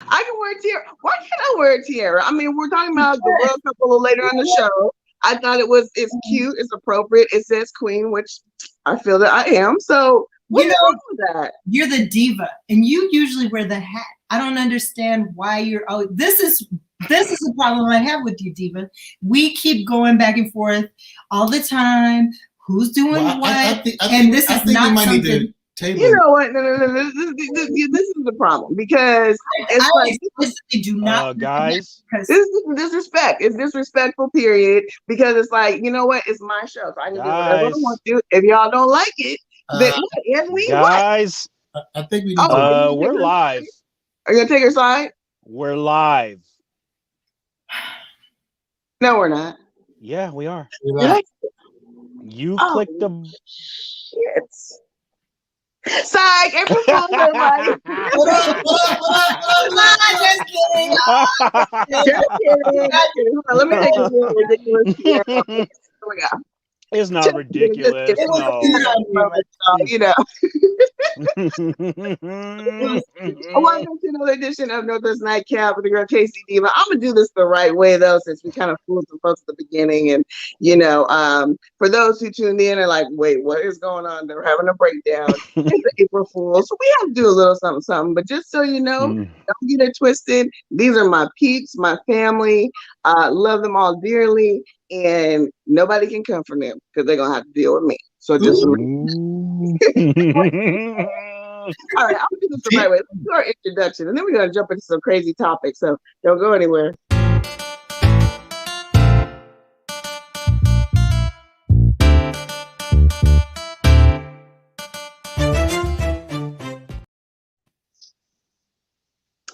I can wear a tiara. Why can't I wear a tiara? I mean, we're talking about the royal couple a little later on the show. I thought it's cute, it's appropriate. It says queen, which I feel that I am. So You what's wrong know, with that? you're the diva, and you usually wear the hat. I don't understand why you're. Oh, this is a problem I have with you, diva. We keep going back and forth all the time. Who's doing what? And this is not something. You know what? No. This is the problem because it's I like explicitly do not, guys. this is disrespect. It's disrespectful, period. Because it's like, you know what? It's my show, so I can do whatever I want to. If y'all don't like it, then what? Anthony, guys, I think we need to. we're live. Are you gonna take her side? We're live. No, we're not. Yeah, we are. Right. You clicked the shit. Psych, April Fool's, everybody. Just kidding. Just kidding. Hold on, let me make this more ridiculous. Here we go. It's not ridiculous. No. You know. Welcome to another edition of Northwest Nightcap with the girl K-Cee Deeva. I'm gonna do this the right way though, since we kind of fooled some folks at the beginning. And for those who tuned in and like, wait, what is going on? They're having a breakdown. It's April Fool, so we have to do a little something. But just so you know, don't get it twisted. These are my peeps, my family. Love them all dearly. And nobody can come from them because they're gonna have to deal with me. So just all right, I'll do this the right way. Let's do our introduction, and then we're gonna jump into some crazy topics. So don't go anywhere.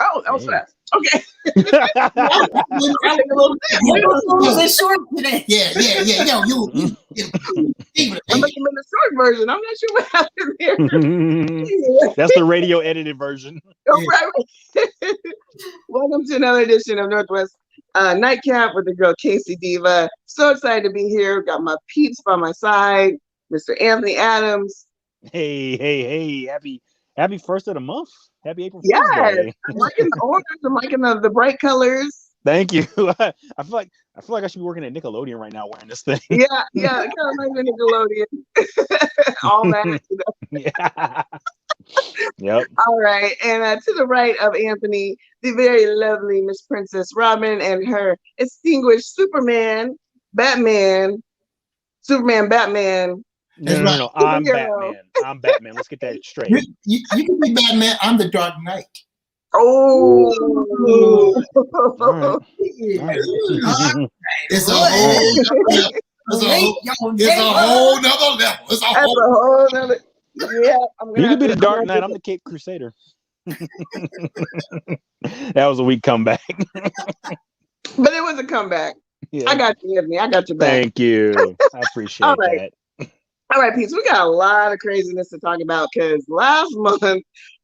Oh, that was fast. Okay. Short today. Yeah. Yo, I'm looking at the short version. I'm not sure what happened here. That's the radio edited version. Right. Welcome to another edition of Northwest Nightcap with the girl K-Cee Deeva. So excited to be here. Got my peeps by my side, Mr. Anthony Adams. Hey. Happy first of the month. Happy April Fool's Yes. Day. I'm liking the orange. I'm liking the bright colors. Thank you. I feel like I should be working at Nickelodeon right now wearing this thing. Yeah, it kind of like the Nickelodeon. All that. Yeah. Yep. All right, and to the right of Anthony, the very lovely Miss Princess Robin and her distinguished Batman. No. I'm Batman. I'm Batman. Let's get that straight. You can be Batman. I'm the Dark Knight. Oh. All right. It's a whole nother level. It's a whole nother. Yeah, you could be the Dark Knight. I'm the Cape Crusader. That was a weak comeback. But it was a comeback. Yeah. I got you, Anthony. I got your back. Thank you. I appreciate that. All right, Pete. So we got a lot of craziness to talk about because last month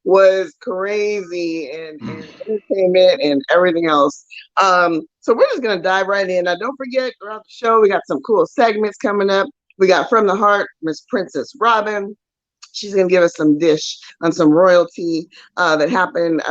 was crazy and entertainment and everything else. So we're just gonna dive right in. Now, don't forget throughout the show we got some cool segments coming up. We got From the Heart, Miss Princess Robin. She's gonna give us some dish on some royalty that happened,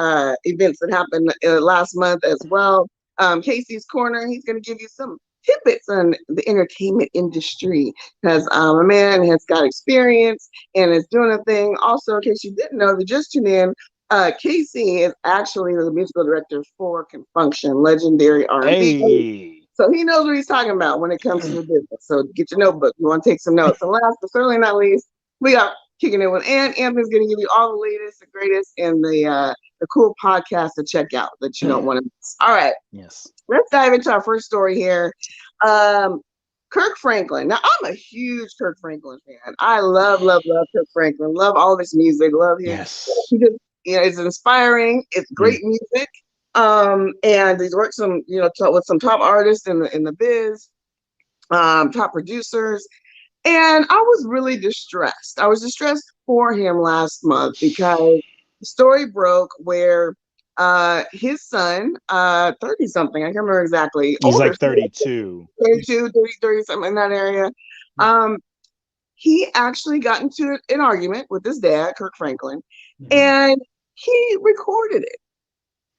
events that happened last month as well. K-Cee's Corner. He's gonna give you some tidbits on the entertainment industry because a man has got experience and is doing a thing. Also, in case you didn't know, if you just tuned in, K-Cee is actually the musical director for Confunction, legendary R&B. Hey. So he knows what he's talking about when it comes to the business. So get your notebook. You want to take some notes. And last but certainly not least, we got kicking it with Anthony's going to give you all the latest, the greatest, and the cool podcast to check out that you don't want to miss. All right. Yes. Let's dive into our first story here. Kirk Franklin. Now, I'm a huge Kirk Franklin fan. I love Kirk Franklin. Love all of his music. Love him. Yes. He just, it's inspiring. It's great music. And he's worked with some top artists in the biz, top producers. And I was really distressed. I was distressed for him last month because the story broke where his son, 30 something, I can't remember exactly. He's like 32. 30 something in that area. He actually got into an argument with his dad, Kirk Franklin, and he recorded it.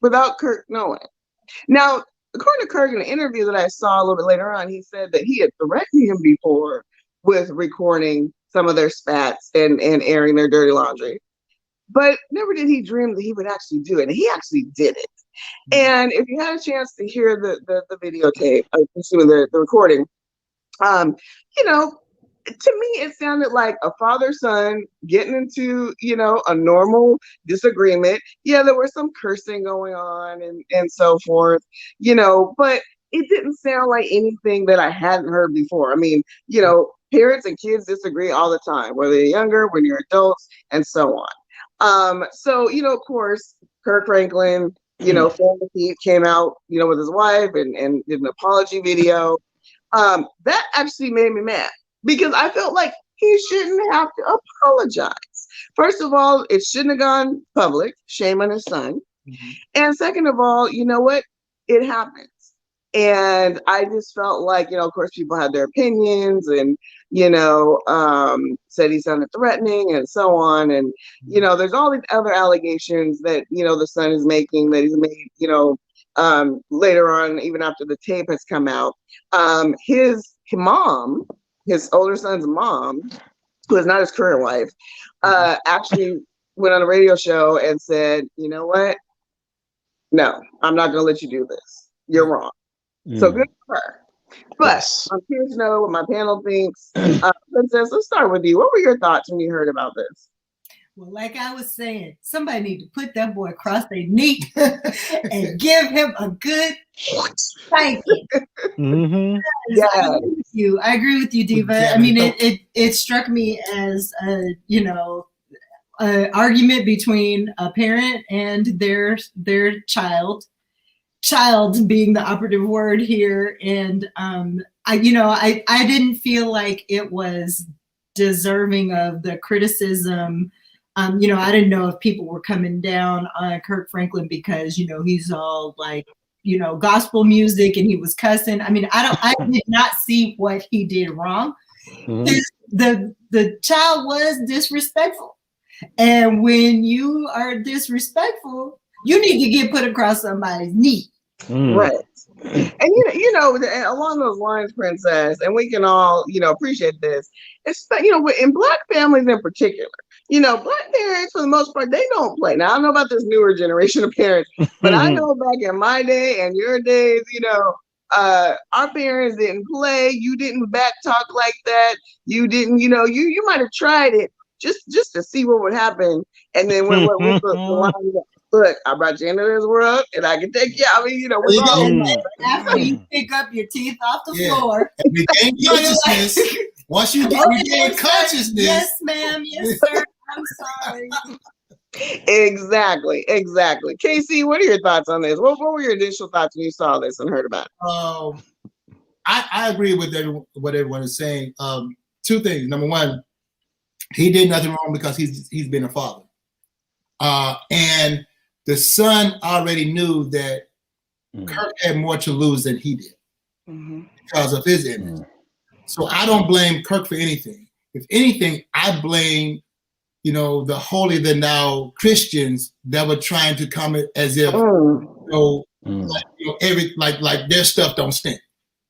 without Kirk knowing. Now, according to Kirk in an interview that I saw a little bit later on, he said that he had threatened him before with recording some of their spats and airing their dirty laundry. But never did he dream that he would actually do it. And he actually did it. And if you had a chance to hear the videotape, excuse me, the recording, you know, to me, it sounded like a father-son getting into, you know, a normal disagreement. Yeah, there was some cursing going on and so forth, you know, but it didn't sound like anything that I hadn't heard before. I mean, you know, parents and kids disagree all the time, whether you're younger, when you're adults, and so on. So, you know, of course, Kirk Franklin, you know, Family came out, you know, with his wife and did an apology video. That actually made me mad because I felt like he shouldn't have to apologize. First of all, it shouldn't have gone public. Shame on his son. Mm-hmm. And second of all, you know what? It happens. And I just felt like, you know, of course, people had their opinions and, you know, said he sounded threatening and so on. And, you know, there's all these other allegations that, you know, the son is making that he's made, you know, later on, even after the tape has come out. His mom, his older son's mom, who is not his current wife, actually went on a radio show and said, you know what? No, I'm not going to let you do this. You're wrong. So good for her. But yes. I'm curious to know what my panel thinks. Princess, let's start with you. What were your thoughts when you heard about this? Well, like I was saying, somebody need to put that boy across their knee and give him a good spanking. Mm-hmm. Yeah. I agree with you, Diva. Yeah, I mean, it struck me as a, you know, argument between a parent and their child being the operative word here. And I didn't feel like it was deserving of the criticism. You know, I didn't know if people were coming down on Kirk Franklin because, you know, he's all like, you know, gospel music and he was cussing. I mean, I did not see what he did wrong. Mm-hmm. The child was disrespectful. And when you are disrespectful, you need to get put across somebody's knee. Right. And you know, along those lines, Princess, and we can all, you know, appreciate this. It's, you know, in Black families in particular, you know, Black parents for the most part, they don't play. Now I don't know about this newer generation of parents, but I know back in my day and your days, you know, our parents didn't play. You didn't back talk like that. You didn't, you know, you might have tried it just to see what would happen. And then when the line, look, I brought you into this world and I can take you. I mean, you know, after you pick up your teeth off the floor. Regain consciousness. Once you regain consciousness. Yes, ma'am. Yes, sir. I'm sorry. Exactly. K-Cee, what are your thoughts on this? What were your initial thoughts when you saw this and heard about it? I agree with what everyone is saying. Two things. Number one, he did nothing wrong because he's been a father. And the son already knew that Kirk had more to lose than he did because of his image. So I don't blame Kirk for anything. If anything, I blame, you know, the holier than thou Christians that were trying to come as if, you know, like their stuff don't stink.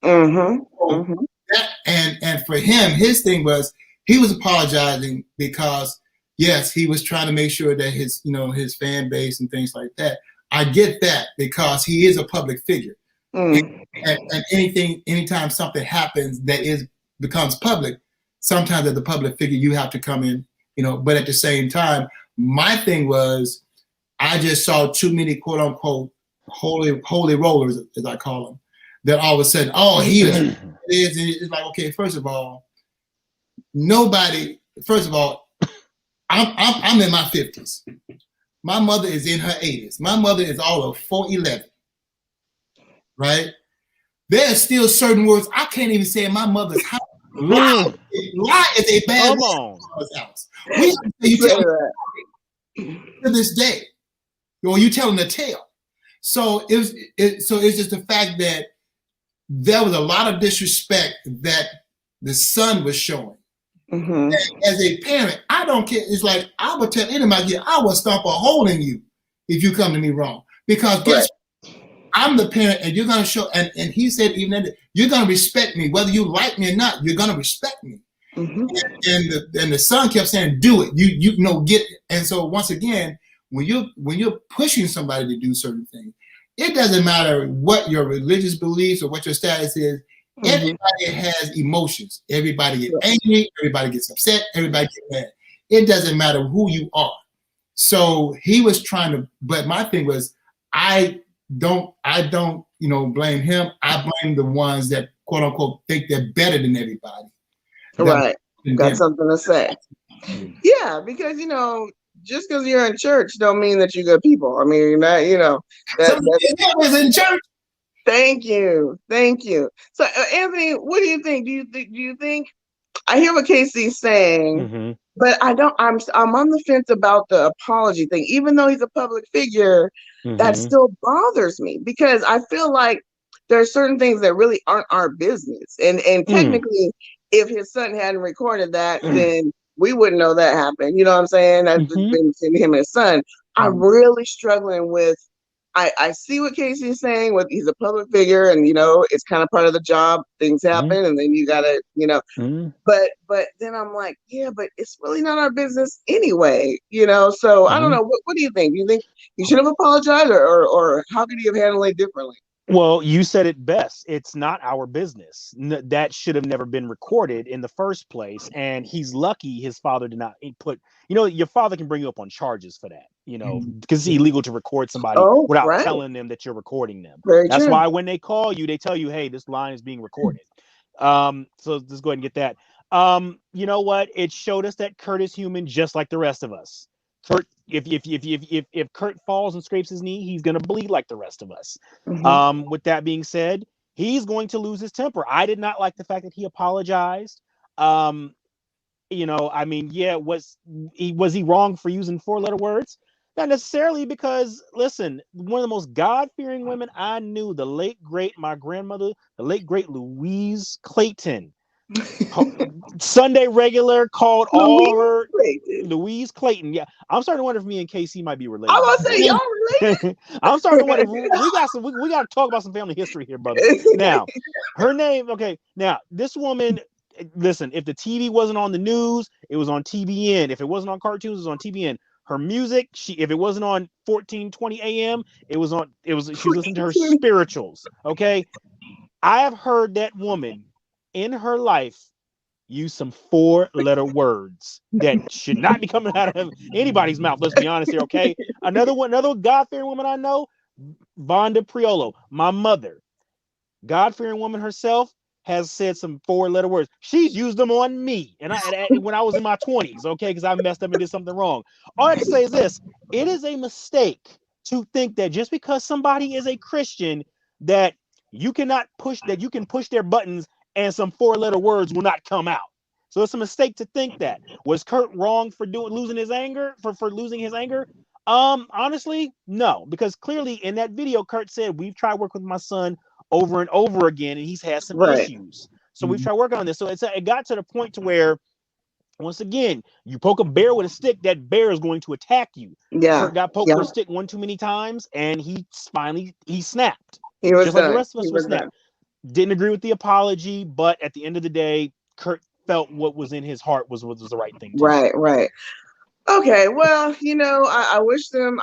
That, and for him, his thing was he was apologizing because yes, he was trying to make sure that his, you know, his fan base and things like that. I get that because he is a public figure. And anytime something happens that becomes public, sometimes as a public figure, you have to come in, you know, but at the same time, my thing was, I just saw too many quote unquote holy rollers, as I call them, that all of a sudden, oh, he is, it's like, okay, first of all, I'm in my 50s. My mother is in her 80s. My mother is all of 4'11", right? There are still certain words I can't even say in my mother's house. Lie is a bad word in my mother's house. We have to say you tell to this day, or you telling a tale. So it's just the fact that there was a lot of disrespect that the son was showing. As a parent, I don't care. It's like I would tell anybody, I will stomp a hole in you if you come to me wrong. Because guess I'm the parent, and you're going to show, and he said, even that you're going to respect me, whether you like me or not, you're going to respect me. Mm-hmm. And the son kept saying, do it, you know, get it. And so once again, when you're pushing somebody to do certain things, it doesn't matter what your religious beliefs or what your status is. Mm-hmm. Everybody has emotions. Everybody gets angry, everybody gets upset, everybody gets mad. It doesn't matter who you are. So he was trying to, but my thing was, I don't, blame him. I blame the ones that, quote unquote, think they're better than everybody. Right. Got something to say. Yeah, because, just because you're in church don't mean that you're good people. I mean, you're not, that was in church. Thank you. So, Anthony, what do you think? Do you think? I hear what K-Cee's saying, but I'm on the fence about the apology thing. Even though he's a public figure, that still bothers me because I feel like there are certain things that really aren't our business. And technically, if his son hadn't recorded that, then we wouldn't know that happened. You know what I'm saying? That's just been between him and his son. I'm really struggling with. I see what K-Cee is saying. He's a public figure, and it's kind of part of the job. Things happen, and then you gotta, But then I'm like, yeah, but it's really not our business anyway, So I don't know. What do you think? Do you think you should have apologized, or how could you have handled it differently? Well, you said it best. It's not our business. That should have never been recorded in the first place. And he's lucky his father did not put, your father can bring you up on charges for that, because it's illegal to record somebody without telling them that you're recording them. That's why when they call you, they tell you, hey, this line is being recorded. So let's go ahead and get that. You know what? It showed us that Kurt is human just like the rest of us. Kurt, if Kurt falls and scrapes his knee, he's gonna bleed like the rest of us. With that being said, he's going to lose his temper. I did not like the fact that he apologized. Was he wrong for using 4-letter words? Not necessarily, because listen, one of the most God-fearing women I knew, the late great my grandmother, the late great Louise Clayton. Sunday regular called all her Louise Clayton. Yeah, I'm starting to wonder if me and K-Cee might be related. I was gonna say y'all related. I'm starting to wonder. We got to talk about some family history here, brother. Now, her name. Okay, now this woman. Listen, if the TV wasn't on the news, it was on TBN. If it wasn't on cartoons, it was on TBN. Her music, if it wasn't on 1420 AM, she was listening to her spirituals. Okay, I have heard that woman in her life use some 4-letter words that should not be coming out of anybody's mouth. Let's be honest here, okay? Another God-fearing woman I know, Vonda Priolo, my mother, God-fearing woman herself, has said some 4-letter words. She's used them on me, and when I was in my 20s, okay, because I messed up and did something wrong. All I have to say is this: it is a mistake to think that just because somebody is a Christian, that you can push their buttons and some 4-letter words will not come out. So it's a mistake to think that. Was Kurt wrong for losing his anger? For losing his anger? Honestly, no, because clearly in that video, Kurt said, we've tried to work with my son over and over again, and he's had some issues. So we've tried working on this. So it got to the point to where, once again, you poke a bear with a stick, that bear is going to attack you. Yeah. Kurt got poked with a stick one too many times, and he snapped. He was just done. Like the rest of us were snapped. Didn't agree with the apology, but at the end of the day, Kurt felt what was in his heart was the right thing to do. Right. Okay, well, I wish him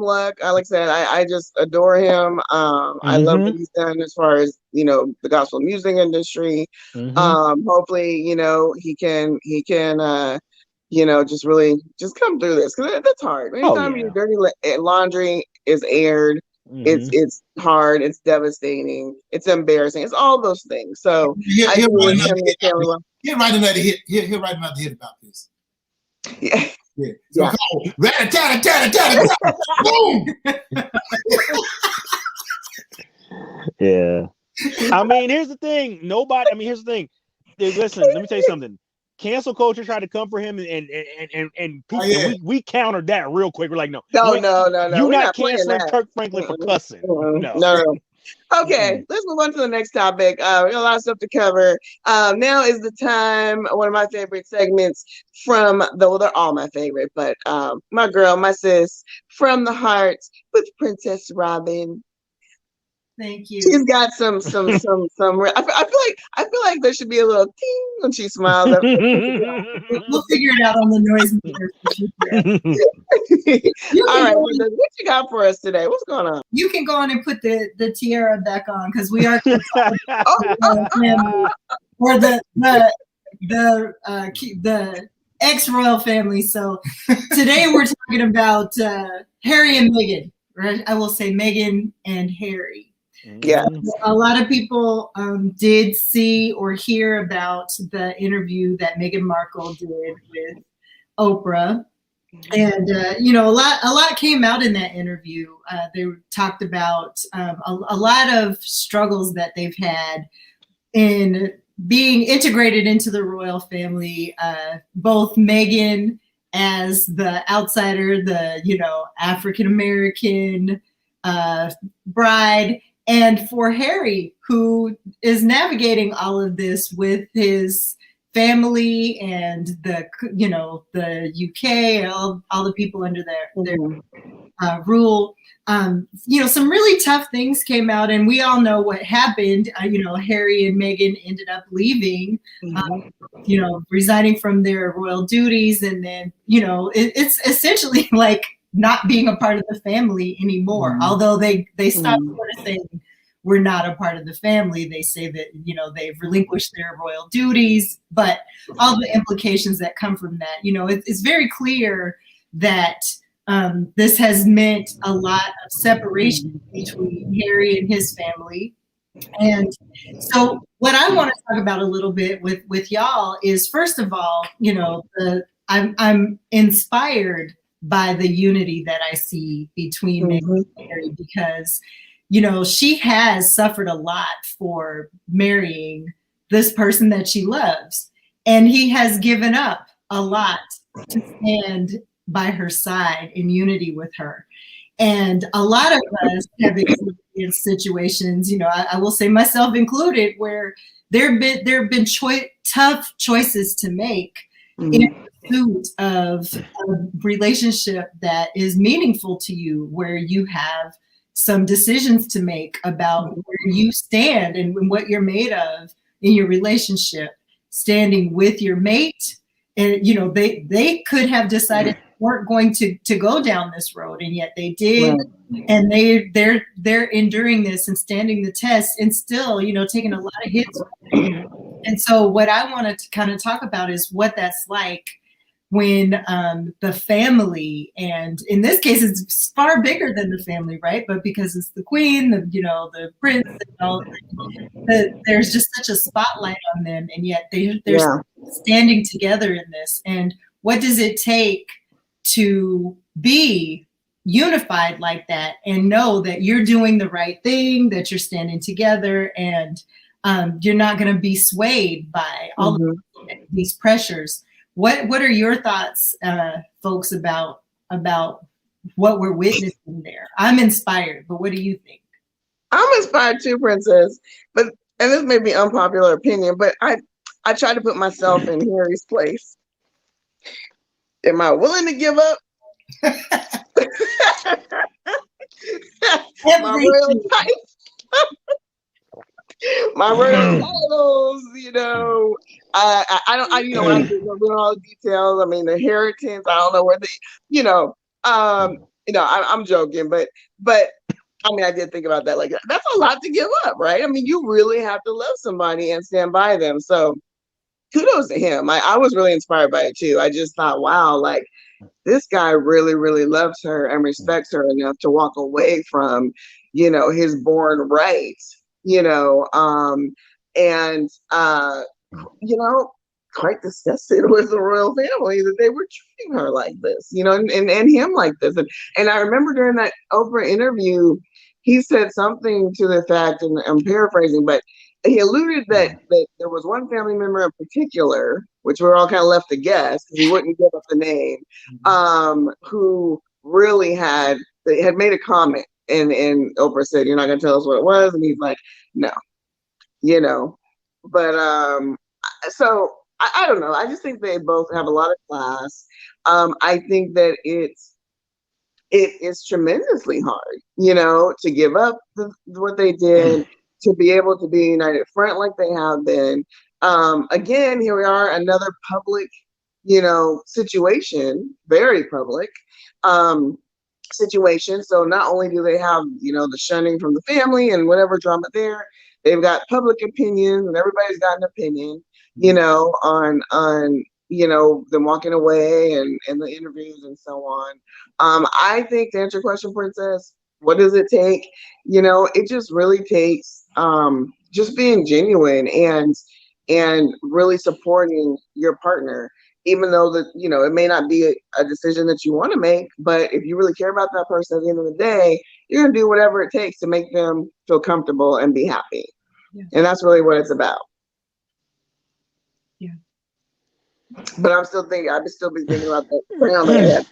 luck. Like I said, I just adore him. I love what he's done as far as, the gospel music industry. Hopefully, he can just really just come through this, because that's hard. Anytime your dirty laundry is aired, it's hard, it's devastating, it's embarrassing, it's all those things. So he'll write another hit about this. Yeah. So boom. Yeah. Here's the thing. Here's the thing. Listen, let me tell you something. Cancel culture tried to come for him, and we countered that real quick. We're like, no. You're not canceling Kirk Franklin for cussing. No. Okay, let's move on to the next topic. We got a lot of stuff to cover. Now is the time, one of my favorite segments well, they're all my favorite, but my girl, my sis, From the Heart with Princess Robin. Thank you. She's got some. I feel like there should be a little ting when she smiles. We'll figure it out on the noise meter. All right, what you got for us today? What's going on? You can go on and put the tiara back on because we are or the ex-royal family. So today we're talking about Harry and Meghan, right? I will say Meghan and Harry. Yeah. A lot of people did see or hear about the interview that Meghan Markle did with Oprah. And a lot came out in that interview. They talked about a lot of struggles that they've had in being integrated into the royal family. Both Meghan as the outsider, the African American bride, and for Harry, who is navigating all of this with his family and the UK, all the people under their rule. Some really tough things came out, and we all know what happened. Harry and Meghan ended up leaving, resigning from their royal duties, and then it's essentially like not being a part of the family anymore. Although they stopped sort of saying we're not a part of the family. They say that, they've relinquished their royal duties, but all the implications that come from that, it's very clear that this has meant a lot of separation between Harry and his family. And so what I want to talk about a little bit with y'all is, first of all, I'm inspired by the unity that I see between Meghan and Harry, because she has suffered a lot for marrying this person that she loves. And he has given up a lot to stand by her side in unity with her. And a lot of us have experienced situations, I will say myself included, where there have been tough choices to make in pursuit of a relationship that is meaningful to you, where you have some decisions to make about where you stand and what you're made of in your relationship, standing with your mate. And, they could have decided they weren't going to go down this road, and yet they did. Right. And they're enduring this and standing the test, and still, taking a lot of hits. And so what I wanted to kind of talk about is what that's like when the family, and in this case, it's far bigger than the family, right? But because it's the queen, the prince, there's just such a spotlight on them, and yet they're standing together in this. And what does it take to be unified like that and know that you're doing the right thing, that you're standing together, and you're not going to be swayed by all of these pressures? What are your thoughts, folks, about what we're witnessing there? I'm inspired, but what do you think? I'm inspired too, Princess. And this may be unpopular opinion, but I try to put myself in Harry's place. Am I willing to give up my royal titles? My royal titles, I don't know all the details. I mean, the inheritance, I don't know where I'm joking, but I mean, I did think about that. Like, that's a lot to give up, right? I mean, you really have to love somebody and stand by them. So kudos to him. I was really inspired by it too. I just thought, wow, like, this guy really, really loves her and respects her enough to walk away from, his born rights, quite disgusted with the royal family that they were treating her like this, and him like this. And I remember during that Oprah interview, he said something to the effect, and I'm paraphrasing, but he alluded that there was one family member in particular, which we're all kind of left to guess because he wouldn't give up the name, who really had made a comment and Oprah said, "You're not gonna tell us what it was," and he's like, "No," you know. But so I don't know. I just think they both have a lot of class. I think that it is tremendously hard, to give up what they did, to be able to be a united front like they have been. Again, here we are, another public, situation, very public situation. So not only do they have, the shunning from the family and whatever drama there, they've got public opinions, and everybody's got an opinion, on them walking away and the interviews and so on. I think, to answer your question, Princess, what does it take? It just really takes just being genuine and really supporting your partner, even though that it may not be a decision that you want to make. But if you really care about that person, at the end of the day, you're gonna do whatever it takes to make them feel comfortable and be happy. Yeah. And that's really what it's about. Yeah. But I'd still be thinking about that crown that I had.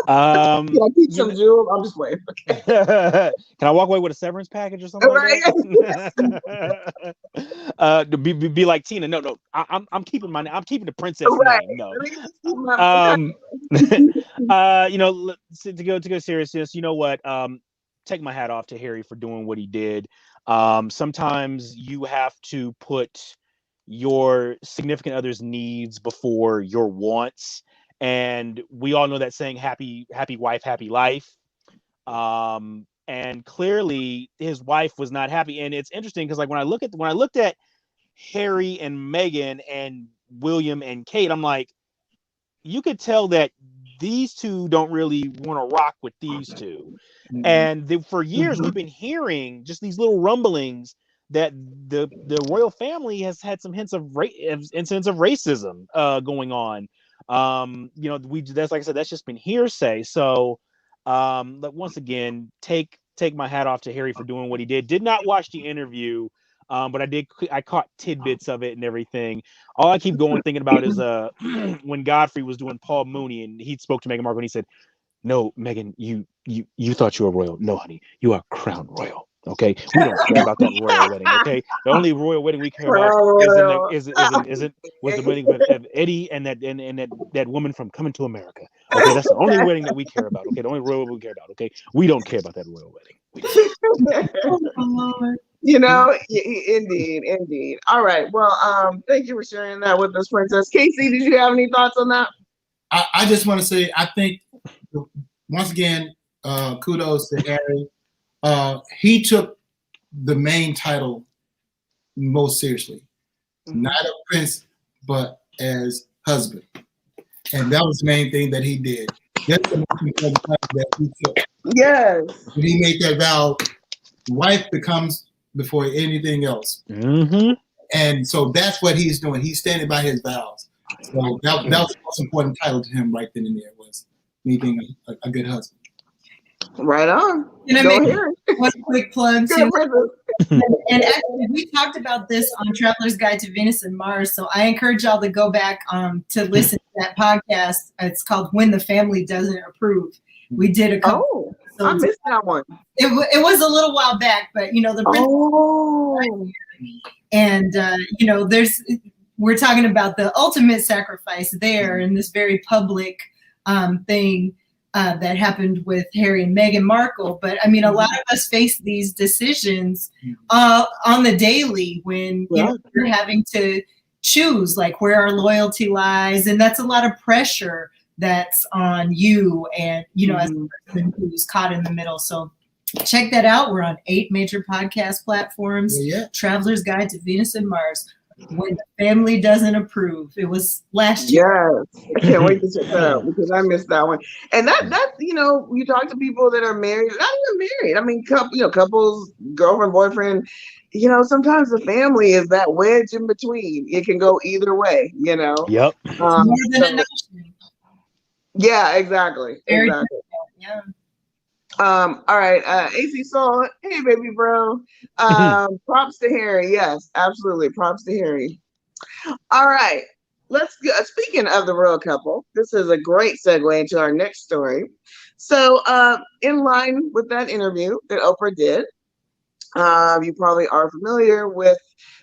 Can I keep some jewels? I'm just waiting. Okay. Can I walk away with a severance package or something like that? Be like Tina. No. I'm keeping the princess name. No. To go seriousness. You know what? Take my hat off to Harry for doing what he did. Sometimes you have to put your significant other's needs before your wants. And we all know that saying, happy wife, happy life. And clearly his wife was not happy. And it's interesting because when I looked at Harry and Meghan and William and Kate, I'm like, you could tell that these two don't really want to rock with these two. Mm-hmm. And for years we've been hearing just these little rumblings that the royal family has had some hints of incidents of racism going on. That's, like I said, that's just been hearsay. So once again, take my hat off to Harry for doing what he did. Did not watch the interview, but I caught tidbits of it and everything. All I keep thinking about is when Godfrey was doing Paul Mooney and he spoke to Meghan Markle and he said, "No, Meghan, you thought you were royal. No, honey, you are crown royal. Okay, we don't care about that royal wedding. Okay, the only royal wedding we care about was the wedding of Eddie and that woman from Coming to America. Okay, that's the only wedding that we care about. Okay, the only royal we care about. Okay, we don't care about that royal wedding." Indeed. All right. Well, thank you for sharing that with us, Princess. K-Cee, did you have any thoughts on that? I just want to say, I think once again, kudos to Harry. He took the main title most seriously, not a prince, but as husband, and that was the main thing that he did. That's the most important thing that he took. Yes, when he made that vow, wife becomes before anything else, and so that's what he's doing. He's standing by his vows. So that was the most important title to him right then and there, was me being a good husband. Right on. Can I make one quick plug too? And actually, we talked about this on Traveler's Guide to Venus and Mars. So I encourage y'all to go back to listen to that podcast. It's called When the Family Doesn't Approve. We did a couple. Oh, I missed that one. It was a little while back, but the prince. And we're talking about the ultimate sacrifice there in this very public thing. That happened with Harry and Meghan Markle. But I mean, a lot of us face these decisions on the daily when we're having to choose like where our loyalty lies. And that's a lot of pressure that's on you and, as a person who's caught in the middle. So check that out. We're on 8 major podcast platforms. Traveler's Guide to Venus and Mars. When the Family Doesn't Approve. It was last year. Yes, I can't wait to check that out because I missed that one. And that you talk to people that are married, not even married. I mean, couples, girlfriend, boyfriend. Sometimes the family is that wedge in between. It can go either way. Yep. More than a notion. Yeah, exactly. Very exactly. Yeah. All right, AC Soul, hey baby bro. Props to Harry. Yes, absolutely. Props to Harry. All right, let's go. Speaking of the royal couple, this is a great segue into our next story. So, in line with that interview that Oprah did, you probably are familiar with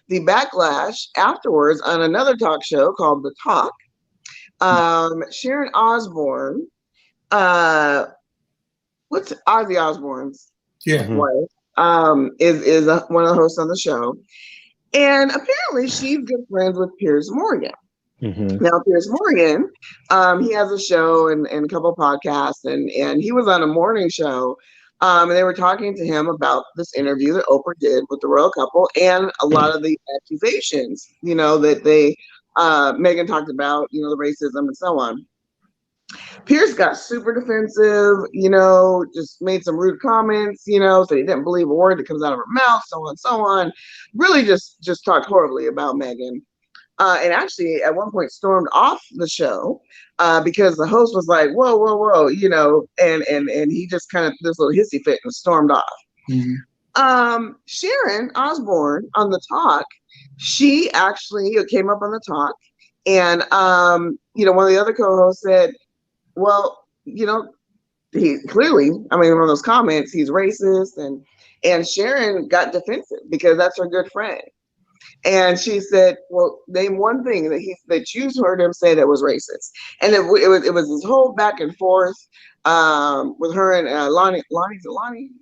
the backlash afterwards on another talk show called The Talk. Sharon Osbourne, what's Ozzy Osbourne's Yeah. wife, is one of the hosts on the show, and apparently she's good friends with Piers Morgan. Mm-hmm. Now, Piers Morgan, he has a show and a couple podcasts, and he was on a morning show, and they were talking to him about this interview that Oprah did with the royal couple and a lot of the accusations, that they, Meghan talked about, the racism and so on. Pierce got super defensive, just made some rude comments, so he didn't believe a word that comes out of her mouth, so on and so on. Really just talked horribly about Meghan. And actually, at one point, stormed off the show because the host was like, "Whoa, whoa, whoa," and he just kind of this little hissy fit and stormed off. Mm-hmm. Sharon Osbourne on the talk, she actually came up on the talk, and one of the other co-hosts said, "Well, he clearly, one of those comments, he's racist," and Sharon got defensive because that's her good friend. And she said, "Well, name one thing that you heard him say that was racist." And it was this whole back and forth with her and Lonnie. Lonnie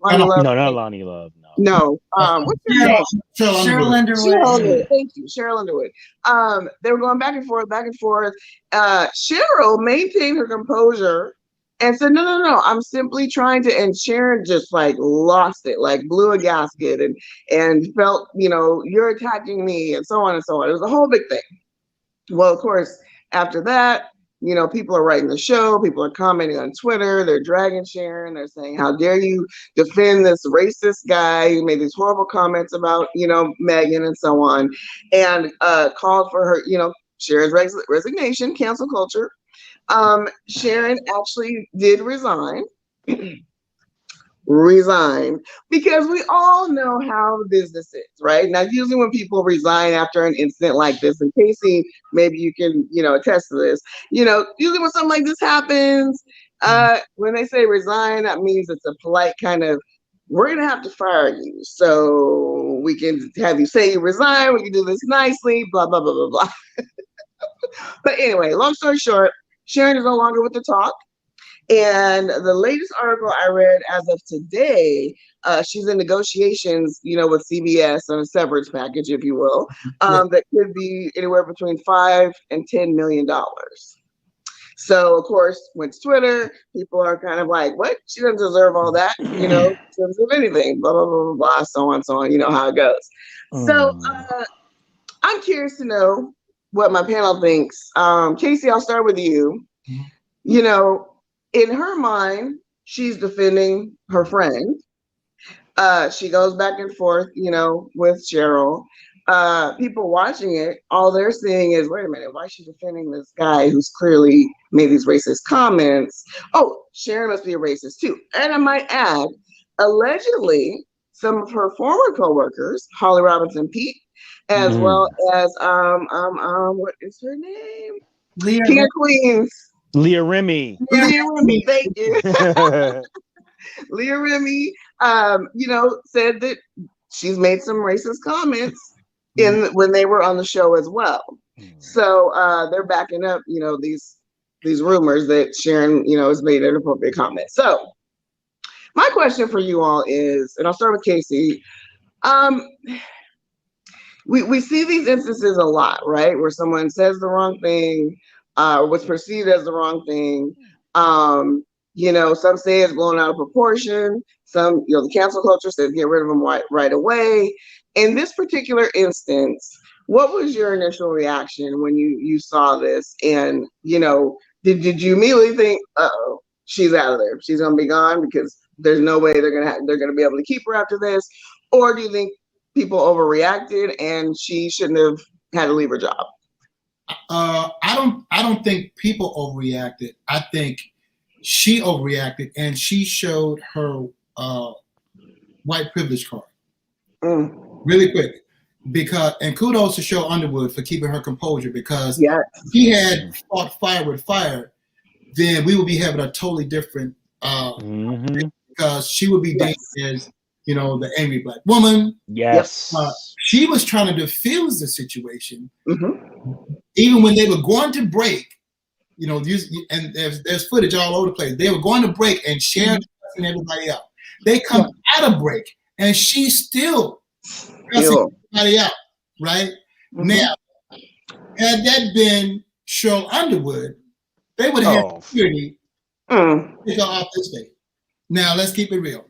Love? No, not Lonnie Love. No. What's her name? Cheryl Underwood. Cheryl Underwood. Thank you, Cheryl Underwood. They were going back and forth, back and forth. Cheryl maintained her composure and said, no, I'm simply trying to, and Sharon just like lost it, like blew a gasket and felt, you're attacking me and so on and so on. It was a whole big thing. Well, of course, after that, people are writing the show, people are commenting on Twitter, they're dragging Sharon, they're saying, "How dare you defend this racist guy who made these horrible comments about, Meghan and so on," and called for her, Sharon's resignation, cancel culture. Sharon actually did resign because we all know how business is, right? Now, usually when people resign after an incident like this, and K-Cee, maybe you can, attest to this, usually when something like this happens, when they say resign, that means it's a polite kind of, we're going to have to fire you. So we can have you say you resign, we can do this nicely, blah, blah, blah, blah, blah. But anyway, long story short, Sharon is no longer with the talk. And the latest article I read as of today, she's in negotiations, with CBS on a severance package, if you will, that could be anywhere between $5 and $10 million. So, of course, went to Twitter. People are kind of like, "What? She doesn't deserve all that, she doesn't deserve anything, blah, blah, blah, blah, blah, so on, so on. You know how it goes." So, I'm curious to know what my panel thinks. K-Cee, I'll start with you. In her mind, she's defending her friend. She goes back and forth, with Cheryl. People watching it, all they're seeing is, wait a minute, why is she defending this guy who's clearly made these racist comments? Oh, Sharon must be a racist too. And I might add, allegedly, some of her former coworkers, Holly Robinson Pete, as well as what is her name? King of Queens. Leah Remy. Thank you. Leah Remy, said that she's made some racist comments when they were on the show as well. So they're backing up, these rumors that Sharon, has made an inappropriate comment. So my question for you all is, and I'll start with K-Cee. We see these instances a lot, right? Where someone says the wrong thing, what's perceived as the wrong thing. Some say it's blown out of proportion. Some, the cancel culture says get rid of them right away. In this particular instance, what was your initial reaction when you saw this? And, did you immediately think, uh-oh, she's out of there, she's gonna be gone because there's no way they're gonna be able to keep her after this? Or do you think people overreacted and she shouldn't have had to leave her job? I don't think people overreacted. I think she overreacted and she showed her white privilege card really quick. because, and kudos to Cheryl Underwood for keeping her composure, because Yeah. if he had fought fire with fire, then we would be having a totally different, because she would be deemed as, you know, the angry black woman. Yes. She was trying to diffuse the situation, Mm-hmm. even when they were going to break. You know, and there's footage all over the place. They were going to break and Sharon cussing everybody out. They come out of break and she's still cussing everybody out, right? Mm-hmm. Now, had that been Cheryl Underwood, they would have had security take her off this day. Now, let's keep it real.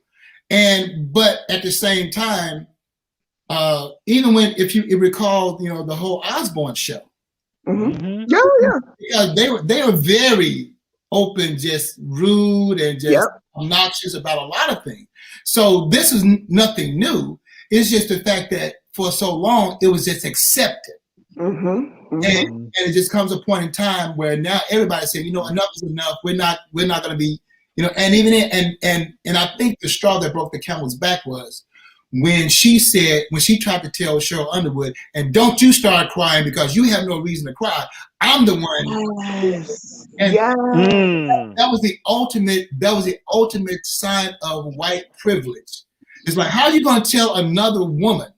But at the same time, even when, if you recall, you know, the whole Osborne show. Mm-hmm. Yeah. Because they were very open, just rude and just obnoxious about a lot of things. So this is nothing new. It's just the fact that for so long it was just accepted. Mm-hmm. Mm-hmm. And it just comes a point in time where now everybody's saying, you know, enough is enough. We're not going to be, you know, and even and I think the straw that broke the camel's back was when she tried to tell Cheryl Underwood, and don't you start crying because you have no reason to cry. I'm the one. Yes. And Yes. that was the ultimate sign of white privilege. It's like, how are you going to tell another woman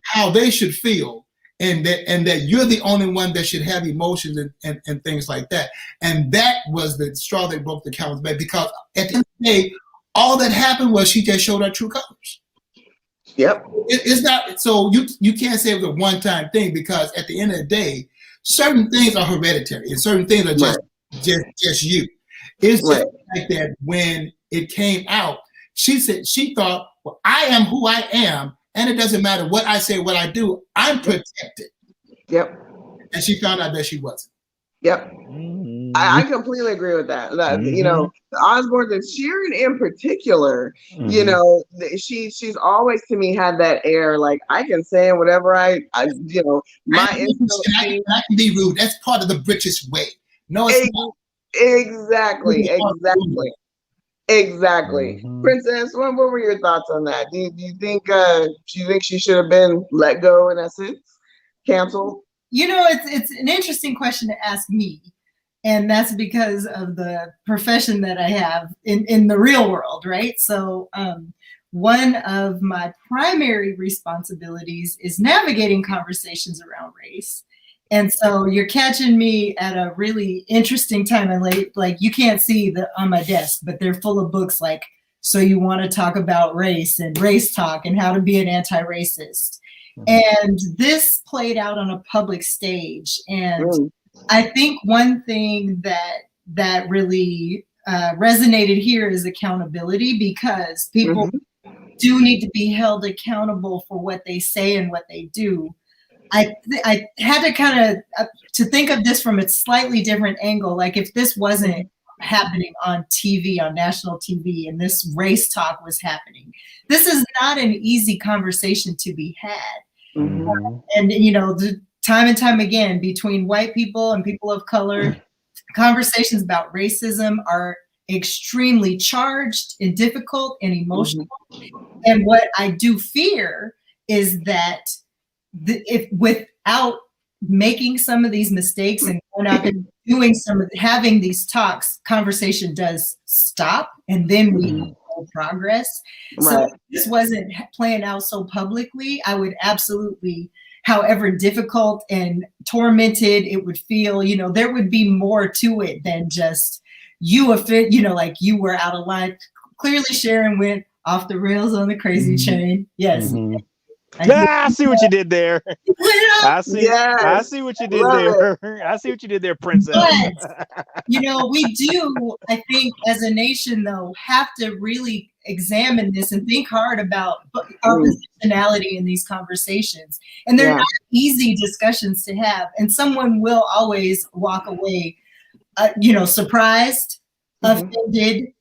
how they should feel, and that you're the only one that should have emotions and things like that. And that was the straw that broke the camel's back, because at the end of the day, all that happened was she just showed her true colors. Yep. It's not, so you can't say it was a one-time thing, because at the end of the day, certain things are hereditary and certain things are just you. It's just like that. When it came out, she said she thought, well, I am who I am, and it doesn't matter what I say, what I do, I'm protected. Yep. And she found out that she wasn't. Yep. I completely agree with that. You know, the Osborne and Sharon in particular, you know, she's always to me had that air like, I can say whatever I you know, I can be rude. That's part of the British way. No, it's not. Exactly. Princess, what were your thoughts on that? Do you think she should have been let go, in essence, canceled? You know, it's an interesting question to ask me, and that's because of the profession that I have in the real world, right? So one of my primary responsibilities is navigating conversations around race. And so you're catching me at a really interesting time and late, like you can't see on my desk, but they're full of books like, so you want to talk about race and race talk and how to be an anti-racist. And this played out on a public stage. And I think one thing that really resonated here is accountability, because people do need to be held accountable for what they say and what they do. I had to kind of to think of this from a slightly different angle. Like if this wasn't happening on TV, on national TV, and this race talk was happening, this is not an easy conversation to be had. And you know, time and time again, between white people and people of color, conversations about racism are extremely charged and difficult and emotional. And what I do fear is that if without making some of these mistakes and going out and doing having these talks, conversation does stop, and then we make progress. So if this wasn't playing out so publicly, I would absolutely, however difficult and tormented it would feel, you know, there would be more to it than just you know, like you were out of line. Clearly Sharon went off the rails on the crazy chain. Yes. I see what you did there. I see what you did there. I see what you did there, Princess. But, you know, we do, I think, as a nation, though, have to really examine this and think hard about our positionality in these conversations. And they're not easy discussions to have. And someone will always walk away, you know, surprised, offended.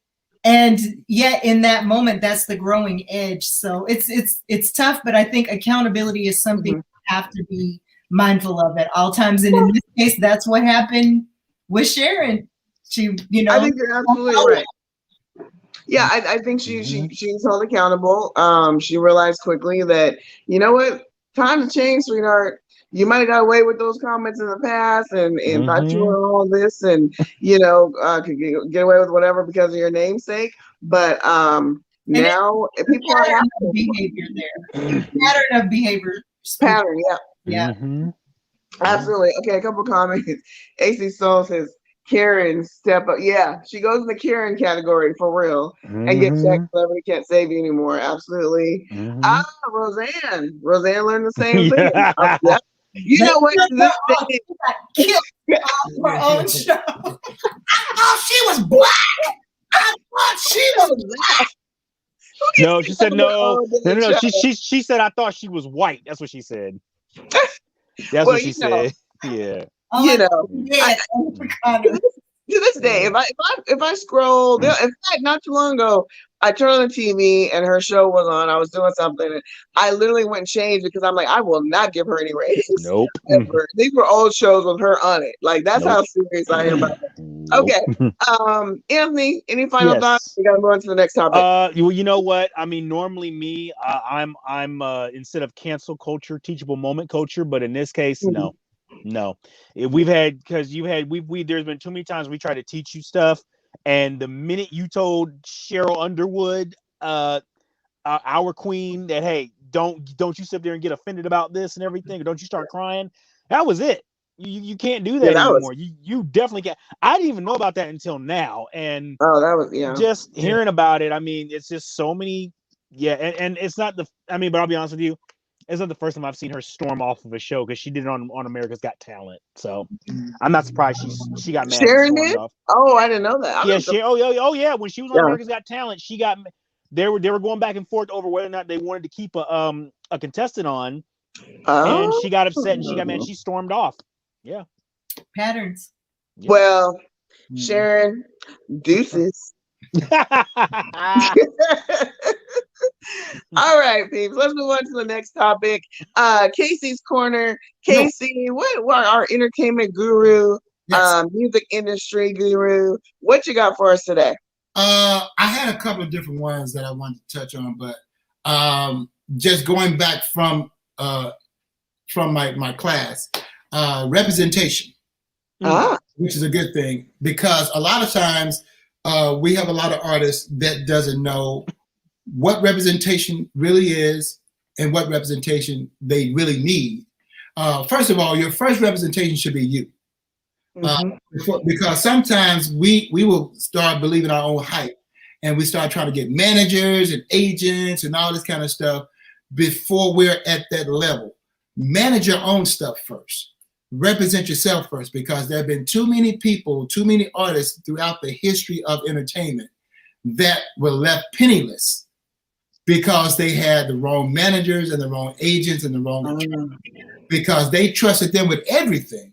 And yet in that moment, that's the growing edge. So it's tough, but I think accountability is something you have to be mindful of at all times. And in this case, that's what happened with Sharon. She, you know, I think you're absolutely right. Yeah, I think she's held accountable. She realized quickly that, you know what, Times change, sweetheart. You might have got away with those comments in the past and thought you were all this and could get away with whatever because of your namesake. But now people are pattern of behavior there. Pattern of behavior. pattern, yeah. Yeah. Absolutely. Okay, a couple comments. AC Soul says, Karen, step up. Yeah, she goes in the Karen category for real and gets checked. Celebrity can't save you anymore. Absolutely. Roseanne. Roseanne learned the same thing. Yeah. You know what? Killed off her own show. I thought she was black. I thought she was black. No, she said no. No. She said I thought she was white. That's what she said. That's what she said. Yeah. To this day, if I scroll, in fact, not too long ago, I turned on the TV and her show was on. I was doing something, and I literally went and changed because I'm like, I will not give her any ratings. Nope. Ever. These were old shows with her on it. Like that's how serious I am about it. Okay. Anthony, any final thoughts? We gotta move on to the next topic. You know what? I mean, normally me, I'm instead of cancel culture, teachable moment culture, but in this case, no. We've had there's been too many times we try to teach you stuff, and the minute you told Cheryl Underwood, our queen, that hey, don't you sit there and get offended about this and everything, or don't you start crying, that was it. You can't do that anymore. You definitely can't. I didn't even know about that until now, and that was just hearing about it. I mean, it's just so many. Yeah, and it's not but I'll be honest with you. It's not the first time I've seen her storm off of a show because she did it on America's Got Talent. So I'm not surprised she got mad. Sharon did? Oh, I didn't know that. Yeah, when she was on America's Got Talent, she got they were going back and forth over whether or not they wanted to keep a contestant on. And she got upset and she got mad. She stormed off. Yeah. Patterns. Yeah. Well, Sharon, deuces. All right, peeps. Let's move on to the next topic. K-Cee's Corner. K-Cee, what our entertainment guru, music industry guru. What you got for us today? I had a couple of different ones that I wanted to touch on, but just going back from my class, representation, which is a good thing because a lot of times we have a lot of artists that doesn't know what representation really is and what representation they really need. First of all, your first representation should be you. Because sometimes we will start believing our own hype and we start trying to get managers and agents and all this kind of stuff before we're at that level. Manage your own stuff first. Represent yourself first, because there have been too many people, too many artists throughout the history of entertainment that were left penniless because they had the wrong managers and the wrong agents and the wrong because they trusted them with everything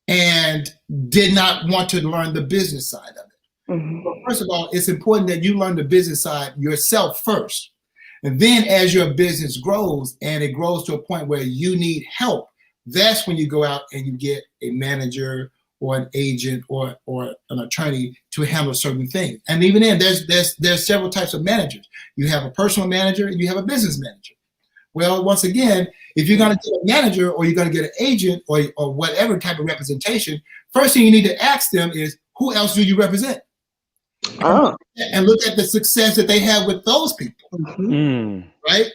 and did not want to learn the business side of it. But first of all, it's important that you learn the business side yourself first. And then as your business grows and it grows to a point where you need help, that's when you go out and you get a manager or an agent or an attorney to handle certain things. And even then, there's several types of managers. You have a personal manager and you have a business manager. Well, once again, if you're going to get a manager or you're going to get an agent or whatever type of representation, first thing you need to ask them is, who else do you represent? And look at the success that they have with those people, right?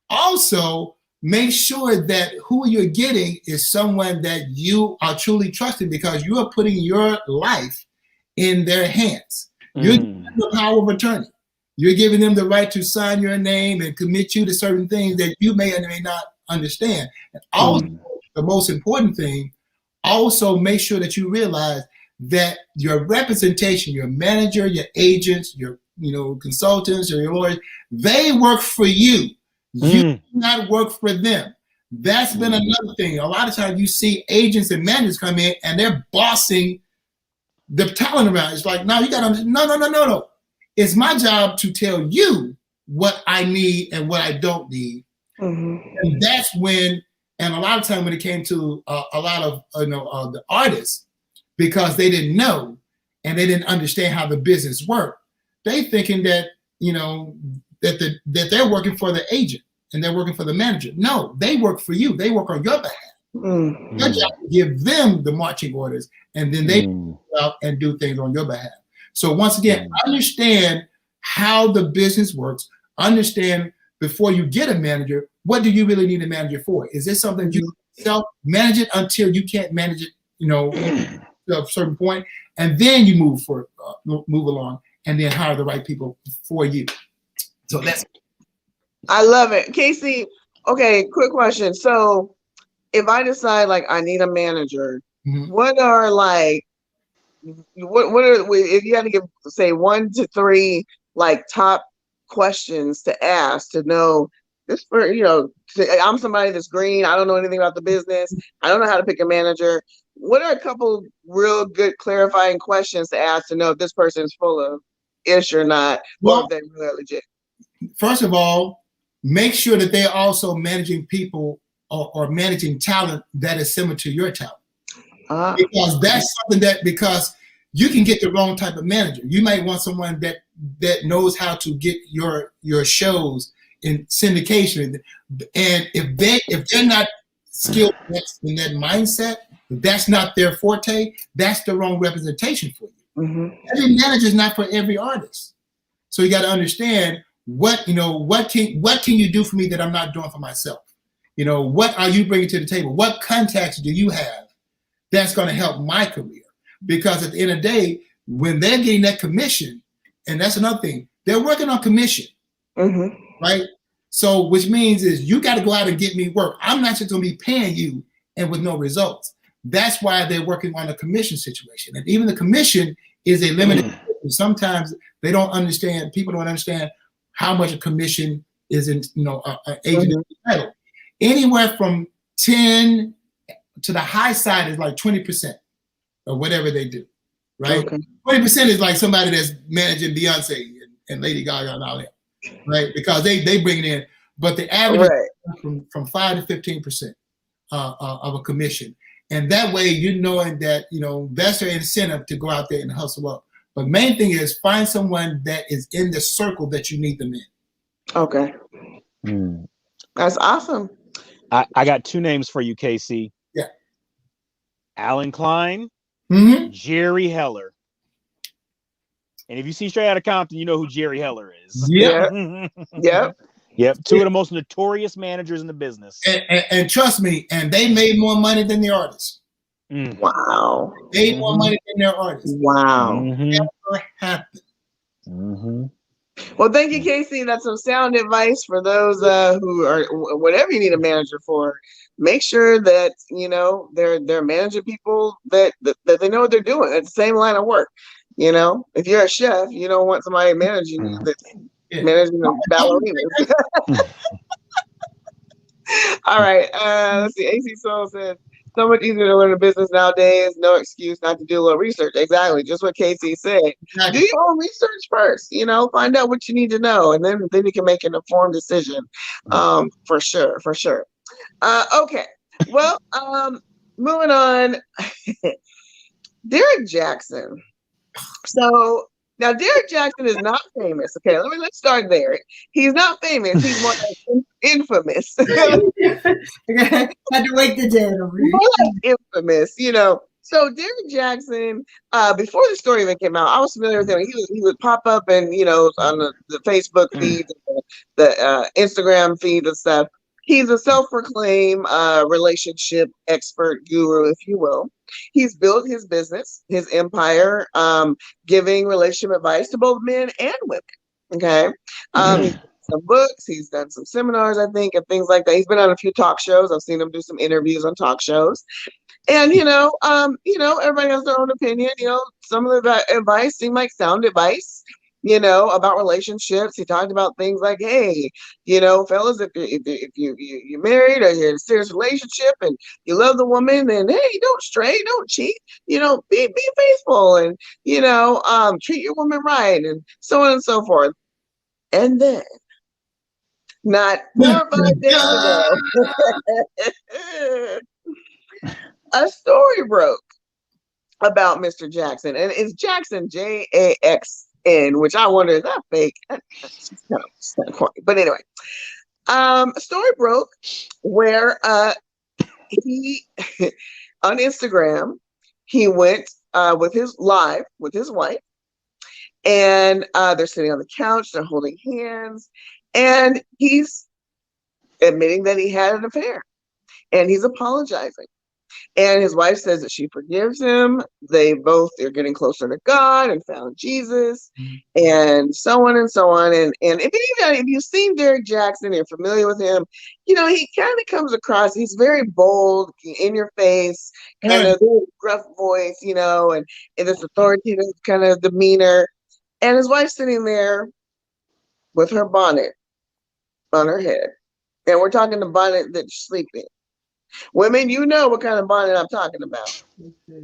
Also, make sure that who you're getting is someone that you are truly trusting, because you are putting your life in their hands. You're giving them the power of attorney. You're giving them the right to sign your name and commit you to certain things that you may or may not understand. And also, the most important thing, also make sure that you realize that your representation, your manager, your agents, your consultants, or your lawyers, they work for you. You do not work for them. That's been another thing. A lot of times you see agents and managers come in and they're bossing the talent around. It's like, no, you got to, no. It's my job to tell you what I need and what I don't need. And that's when, and a lot of time when it came to a lot of the artists, because they didn't know and they didn't understand how the business worked, they thinking that that they're working for the agent. and they're working for the manager. No, they work for you. They work on your behalf. Your job is to give them the marching orders, and then they go out and do things on your behalf. So once again, understand how the business works. Understand before you get a manager, what do you really need a manager for? Is this something you self-manage it until you can't manage it, to a certain point, and then you move along, and then hire the right people for you. So I love it. K-Cee, okay, quick question. So if I decide like I need a manager, what are like, what are, if you had to give, say 1 to 3 like top questions to ask to know this, for I'm somebody that's green, I don't know anything about the business, I don't know how to pick a manager. What are a couple real good clarifying questions to ask to know if this person is full of ish or not, or if they're really legit? First of all, make sure that they're also managing people or managing talent that is similar to your talent. Because that's something because you can get the wrong type of manager. You might want someone that knows how to get your shows in syndication, and if they're not skilled in that mindset, if that's not their forte, that's the wrong representation for you. Every manager is not for every artist, so you got to understand what can you do for me that I'm not doing for myself. What are you bringing to the table? What contacts do you have that's going to help my career? Because at the end of the day, when they're getting that commission, and that's another thing, they're working on commission, right? So which means is you got to go out and get me work. I'm not just going to be paying you and with no results. That's why they're working on a commission situation. And even the commission is a limited. Sometimes they don't understand, people don't understand how much a commission is in, an agent title. Anywhere from 10 to the high side is like 20% of whatever they do, right? 20% is like somebody that's managing Beyonce and Lady Gaga and all that, right? Because they bring it in, but the average is from 5 to 15% of a commission. And that way, knowing that, that's their incentive to go out there and hustle up. But main thing is find someone that is in the circle that you need them in. Okay. That's awesome. I got 2 names for you, K-Cee. Yeah. Alan Klein, Jerry Heller. And if you see Straight Outta Compton, you know who Jerry Heller is. Yeah. Yep. 2 of the most notorious managers in the business. And trust me, and they made more money than the artists. Wow. They made more money than their artists. Wow. Never happened. Well, thank you, K-Cee. That's some sound advice for those who are, whatever you need a manager for. Make sure that they're managing people that they know what they're doing at the same line of work. If you're a chef, you don't want somebody managing you that's managing the ballerinas. All right. Let's see. AC Soul says, so much easier to learn a business nowadays. No excuse not to do a little research. Exactly. Just what K-Cee said. Do your own research first. Find out what you need to know, and then you can make an informed decision. For sure. Okay. Well, moving on. Derek Jackson. So now Derek Jackson is not famous. Okay, let's start there. He's not famous. He's more like infamous. Had to wake the dead over here. More like infamous, So Derek Jackson, before the story even came out, I was familiar with him. He would pop up and on the Facebook feed, the Instagram feed and stuff. He's a self-proclaimed relationship expert guru, if you will. He's built his business, his empire, giving relationship advice to both men and women. Okay. He's done some books, he's done some seminars, I think, and things like that. He's been on a few talk shows. I've seen him do some interviews on talk shows. And everybody has their own opinion. Some of the advice seemed like sound advice. About relationships. He talked about things like, hey, fellas, if you're married or you're in a serious relationship and you love the woman, then hey, don't stray, don't cheat, be faithful and treat your woman right and so on and so forth. And then not 4 or 5 days ago, a story broke about Mr. Jackson, and it's Jackson, Jaxn, which I wonder, is that fake? It's kind of corny. But anyway, A story broke where he on Instagram he went with his wife, and they're sitting on the couch, they're holding hands, and he's admitting that he had an affair, and he's apologizing. And his wife says that she forgives him. They both are getting closer to God and found Jesus, and so on and so on. And if you've seen Derek Jackson, you're familiar with him. You know, he kind of comes across. He's very bold, in your face, kind of gruff voice, you know, and this authoritative kind of demeanor. And his wife's sitting there with her bonnet on her head, and we're talking the bonnet that you sleep in. Women, you know what kind of bonnet I'm talking about.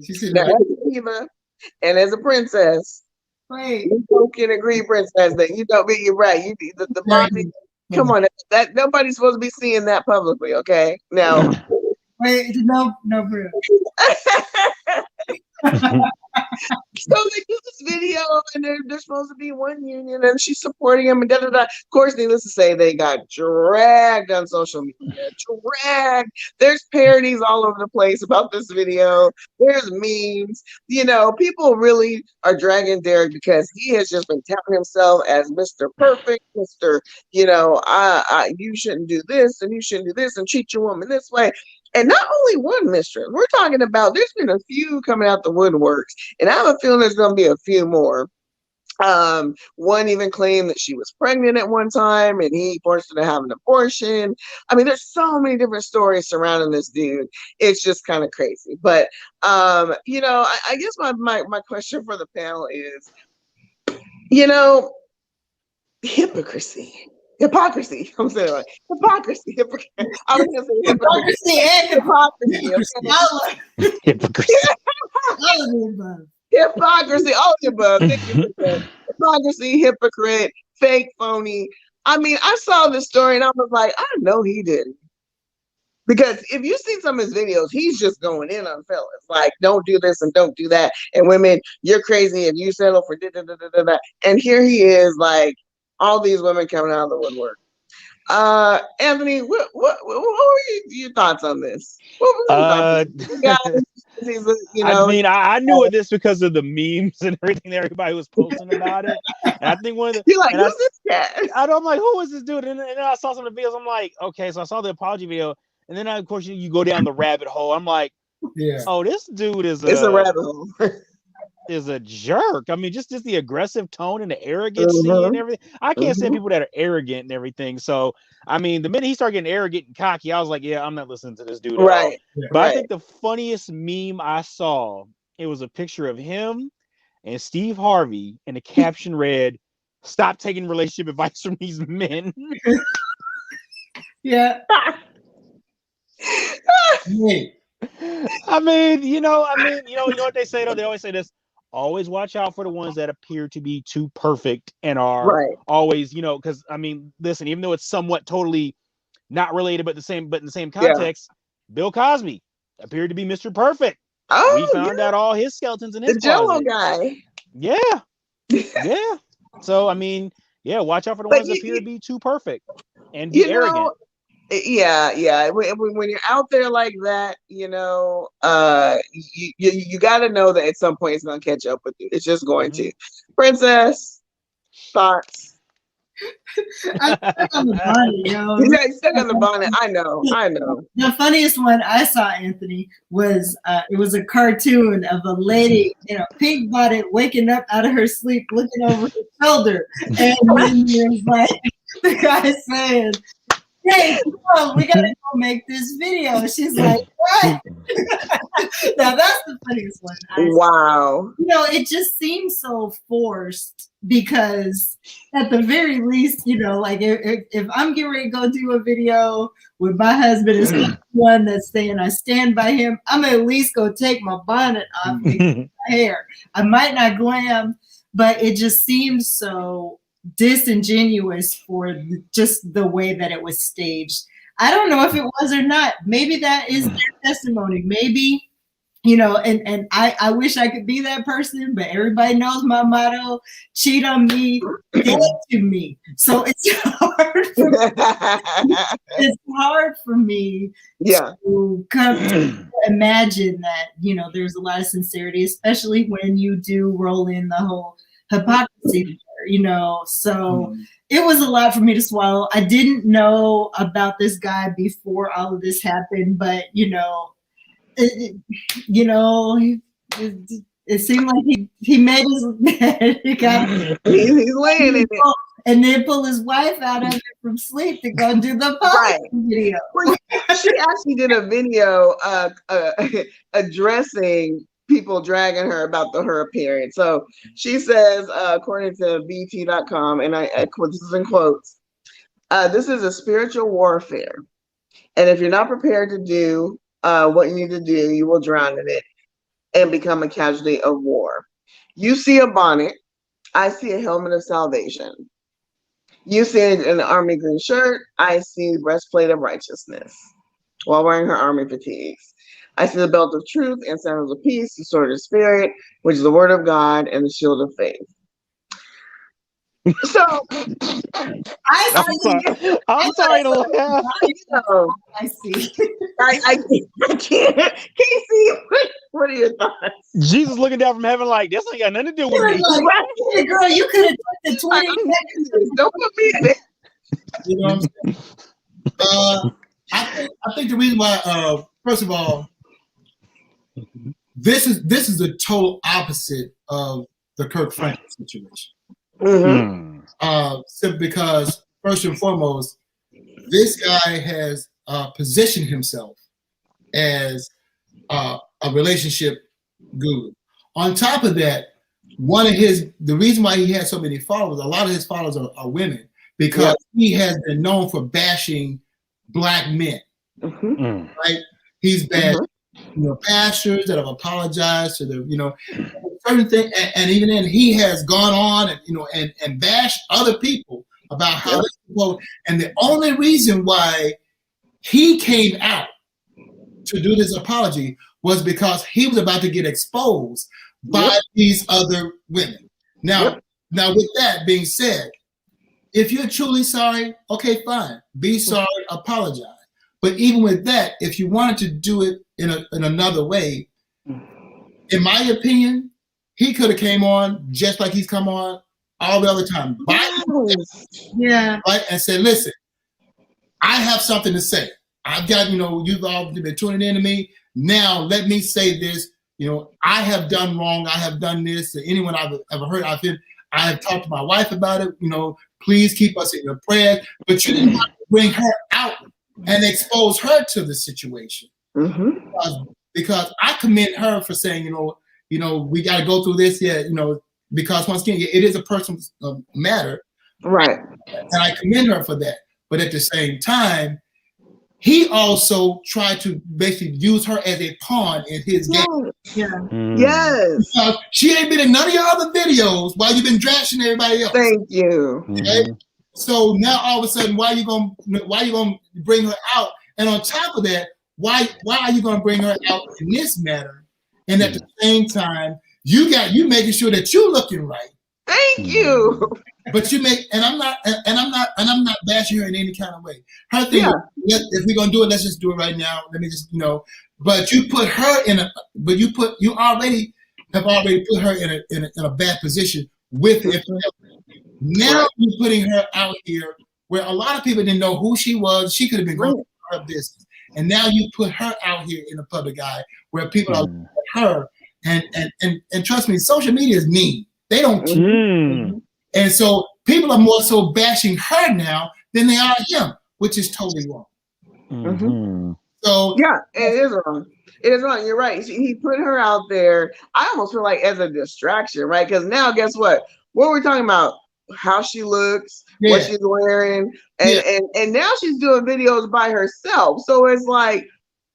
She said, Now, as a diva and as a princess, Wait. you both can agree, princess, that you don't be you're right. You the bonnet. Come on, that nobody's supposed to be seeing that publicly, okay? Now, wait, no, Bruce. So they do this video, and they're supposed to be one union, and she's supporting him, and da da da. Of course, needless to say, they got dragged on social media. Dragged. There's parodies all over the place about this video. There's memes. You know, people really are dragging Derek because he has just been touting himself as Mr. Perfect, Mr. You know, you shouldn't do this, and you shouldn't do this, and treat your woman this way. And not only one mistress, we're talking about, there's been a few coming out the woodworks, and I have a feeling there's going to be a few more. One even claimed that she was pregnant at one time, and he forced her to have an abortion. I mean, there's so many different stories surrounding this dude. It's just kind of crazy. But, you know, I guess my question for the panel is, you know, hypocrisy. I'm saying like hypocrisy. I was gonna say hypocrisy and hypocrisy. Hypocrisy. Hypocrisy. All of the above. Hypocrisy, hypocrite, fake, phony. I mean, I saw this story and I was like, I know he didn't. Because if you see some of his videos, he's just going in on fellas. Like, don't do this and don't do that. And women, you're crazy if you settle for da. And here he is, like, all these women coming out of the woodwork. Anthony, what were your thoughts on this? What was your thoughts? You know, I mean, I knew of this because of the memes and everything that everybody was posting about it. And I think one of the, you're like, who's this cat? I'm like, who is this dude? And then I saw some of the videos. I'm like, okay, so I saw the apology video, and then of course you go down the rabbit hole. I'm like, yeah, oh, this dude is it's a rabbit hole. Is a jerk. I mean, just the aggressive tone and the arrogancy and everything. I can't stand people that are arrogant and everything. So, I mean, the minute he started getting arrogant and cocky, I was like, yeah, I'm not listening to this dude. Right. But I think the funniest meme I saw, it was a picture of him and Steve Harvey, and the caption read, "Stop taking relationship advice from these men." Yeah. I mean, you know what they say though? They always say this. Always watch out for the ones that appear to be too perfect and are always, you know, because I mean, listen, even though it's somewhat totally not related, but in the same context, Bill Cosby appeared to be Mr. Perfect. Oh, we found out all his skeletons in his Jello guy. Yeah. Yeah. So I mean, yeah, watch out for the ones that appear to be too perfect and be arrogant. Yeah. When you're out there like that, you know, you got to know that at some point it's going to catch up with you. It's just going to. Princess, thoughts? I'm stuck on the bonnet, yo. He's stuck on the bonnet. I know. The funniest one I saw, Anthony, was it was a cartoon of a lady in a pink bonnet waking up out of her sleep, looking over her shoulder, and then there's like the guy saying, "Hey, we gotta go make this video." She's like, "What?" Now that's the funniest one. Wow. You know, it just seems so forced because at the very least, you know, like if I'm getting ready to go do a video with my husband, is the one that's saying I stand by him, I'm gonna at least go take my bonnet off and my hair. I might not glam, but it just seems so disingenuous for just the way that it was staged. I don't know if it was or not. Maybe that is their testimony. Maybe you know, and I wish I could be that person, but everybody knows my motto: cheat on me, dead to me. So it's hard for me, it's hard for me Yeah. to come to imagine that, you know, there's a lot of sincerity, especially when you do roll in the whole hypocrisy there, you know. So it was a lot for me to swallow. I didn't know about this guy before all of this happened, but you know, you know, it seemed like he made his bed. He got He's laying in it. And then pull his wife out of it from sleep to go do the Right. video. Well, she actually did a video addressing people dragging her about her appearance. So she says, according to BT.com, and this is in quotes, this is a spiritual warfare. And if you're not prepared to do what you need to do, you will drown in it and become a casualty of war. You see a bonnet, I see a helmet of salvation. You see an army green shirt, I see the breastplate of righteousness while wearing her army fatigues. I see the belt of truth and sandals of peace, the sword of spirit, which is the word of God, and the shield of faith. So I'm sorry to laugh. I see. I can't. K-Cee, what are your thoughts? Jesus looking down from heaven like, this ain't got nothing to do with me. Like, hey, girl, you could have took the 20 seconds. Don't put me in it. You know what I'm saying? I think the reason why, first of all, this is the total opposite of the Kirk Franklin situation. Simply because, first and foremost, this guy has positioned himself as a relationship guru. On top of that, the reason why he has so many followers, a lot of his followers are women, because he has been known for bashing black men. Right? He's bashed, pastors that have apologized to the, certain thing, and even then he has gone on and and bashed other people about how they quote. And the only reason why he came out to do this apology was because he was about to get exposed by these other women. Now with that being said, if you're truly sorry, okay, fine, be sorry, apologize. But even with that, if you wanted to do it in another way, in my opinion, he could have came on just like he's come on all the other time. Right? And said, listen, I have something to say. I've got, you've all been tuning in to me. Now let me say this. I have done wrong. I have done this. To anyone I've ever heard, I have talked to my wife about it. Please keep us in your prayers. But you didn't have to bring her out and expose her to the situation. Because I commend her for saying, we got to go through this, because once again, it is a personal matter. Right. And I commend her for that. But at the same time, he also tried to basically use her as a pawn in his game. Yes. Because she ain't been in none of your other videos while you've been drashing everybody else. Thank you. Okay? So now all of a sudden, why are you gonna bring her out? And on top of that, why are you gonna bring her out in this matter? And at the same time, you making sure that you're looking right. Thank you. But I'm not bashing her in any kind of way. Her thing, if we're gonna do it, let's just do it right now. Let me just, But you put her you already have put her in a bad position with it. Now you're putting her out here where a lot of people didn't know who she was. She could have been going through her business, and now you put her out here in the public eye where people are looking at her. And trust me, social media is mean. They don't care. And so people are more so bashing her now than they are him, which is totally wrong. So it is wrong. It is wrong. You're right. He put her out there. I almost feel like as a distraction, right? Because now, guess what? What we're talking about? How she looks, what she's wearing, and now she's doing videos by herself. So it's like,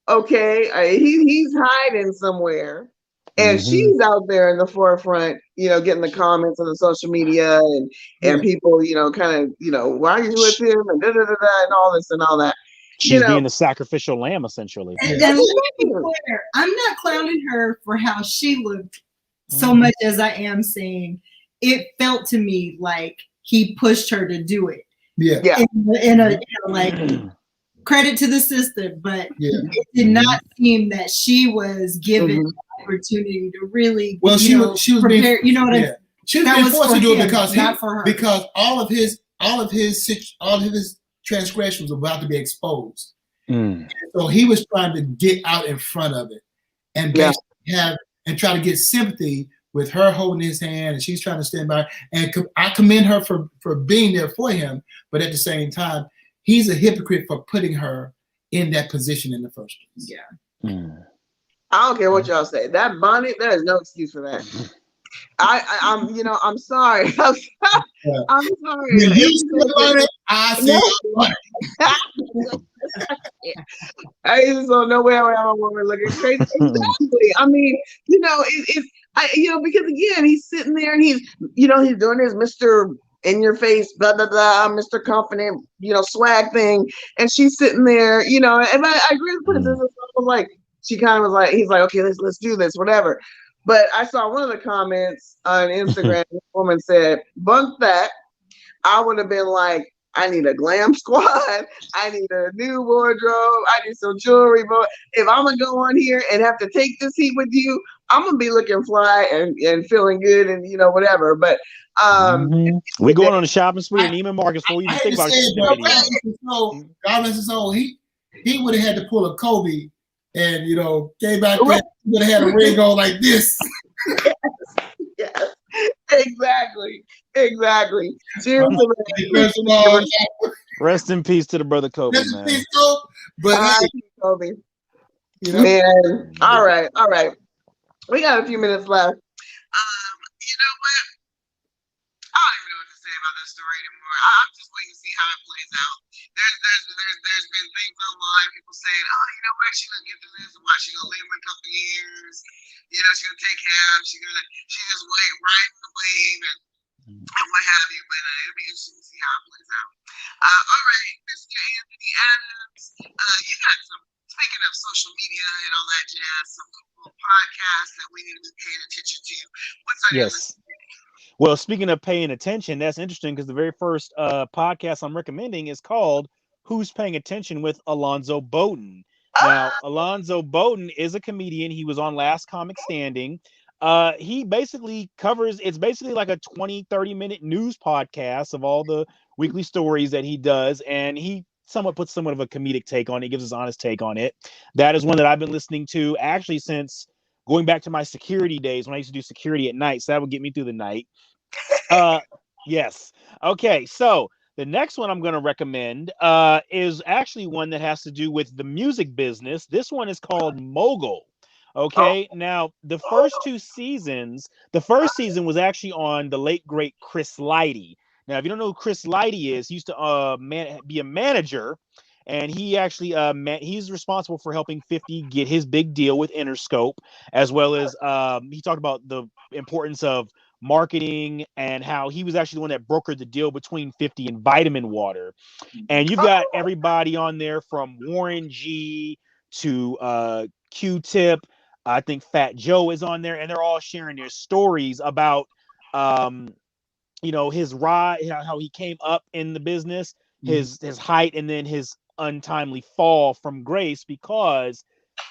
okay, he's hiding somewhere. And she's out there in the forefront, getting the comments on the social media and people, kind of, why are you with him and and all this and all that. She's being the sacrificial lamb, essentially. And let me be clear, I'm not clowning her for how she looked so much as I am saying it felt to me like he pushed her to do it. Yeah. In a like credit to the sister, but it did not seem that she was given the opportunity to really she was prepare. Being, you know what I mean? She was being forced to do it because not for her. Because all of his transgressions were about to be exposed. So he was trying to get out in front of it and try to get sympathy with her holding his hand, and she's trying to stand by. And I commend her for being there for him, but at the same time, he's a hypocrite for putting her in that position in the first place. I don't care what y'all say. That bonnet, there is no excuse for that. I'm sorry. I'm sorry. When you see the bonnet, I see I just don't know where I am a woman looking crazy. Exactly. I mean, because again, he's sitting there and he's doing his Mr. in your face, blah blah blah, Mr. Confident, swag thing, and she's sitting there, and I agree with Princess. She kind of was like, he's like, okay, let's do this, whatever. But I saw one of the comments on Instagram. This woman said, "Bunk that." I would have been like, I need a glam squad. I need a new wardrobe. I need some jewelry. But if I'm gonna go on here and have to take this heat with you, I'm gonna be looking fly and feeling good and whatever. But we're going on a shopping spree at Neiman Marcus before we even think about it. God bless his soul. He would have had to pull a Kobe and came back there, would have had a ring on like this. Yes. Exactly. Rest in peace to the brother Kobe, man. Peace, Kobe. Man. All right. We got a few minutes left. You know what? I don't even know what to say about this story anymore. I'm just waiting to see how it plays out. There's been things online, people saying, oh, you know what, she's gonna get to this, and why she's gonna leave him in a couple of years. She's gonna take half, she just wait right in the wave and what have you. But it'll be interesting to see how it plays out. All right, Mr. Anthony Adams, you got some, speaking of social media and all that jazz, some cool podcasts that we need to be paying attention to. What's on your list? Well, speaking of paying attention, that's interesting because the very first podcast I'm recommending is called Who's Paying Attention with Alonzo Bowden. Now, Alonzo Bowden is a comedian. He was on Last Comic Standing. He basically it's basically like a 20-30 minute news podcast of all the weekly stories that he does. And he puts somewhat of a comedic take on it, gives his honest take on it. That is one that I've been listening to actually since going back to my security days when I used to do security at night. So that would get me through the night. Yes. Okay. So the next one I'm going to recommend is actually one that has to do with the music business. This one is called Mogul. Okay. Now, the first season was actually on the late, great Chris Lighty. Now, if you don't know who Chris Lighty is, he used to be a manager. And he actually he's responsible for helping 50 get his big deal with Interscope, as well as he talked about the importance of marketing and how he was actually the one that brokered the deal between 50 and Vitamin Water. And you've got everybody on there from Warren G to Q-Tip. I think Fat Joe is on there, and they're all sharing their stories about his ride, how he came up in the business, his height, and then his untimely fall from grace because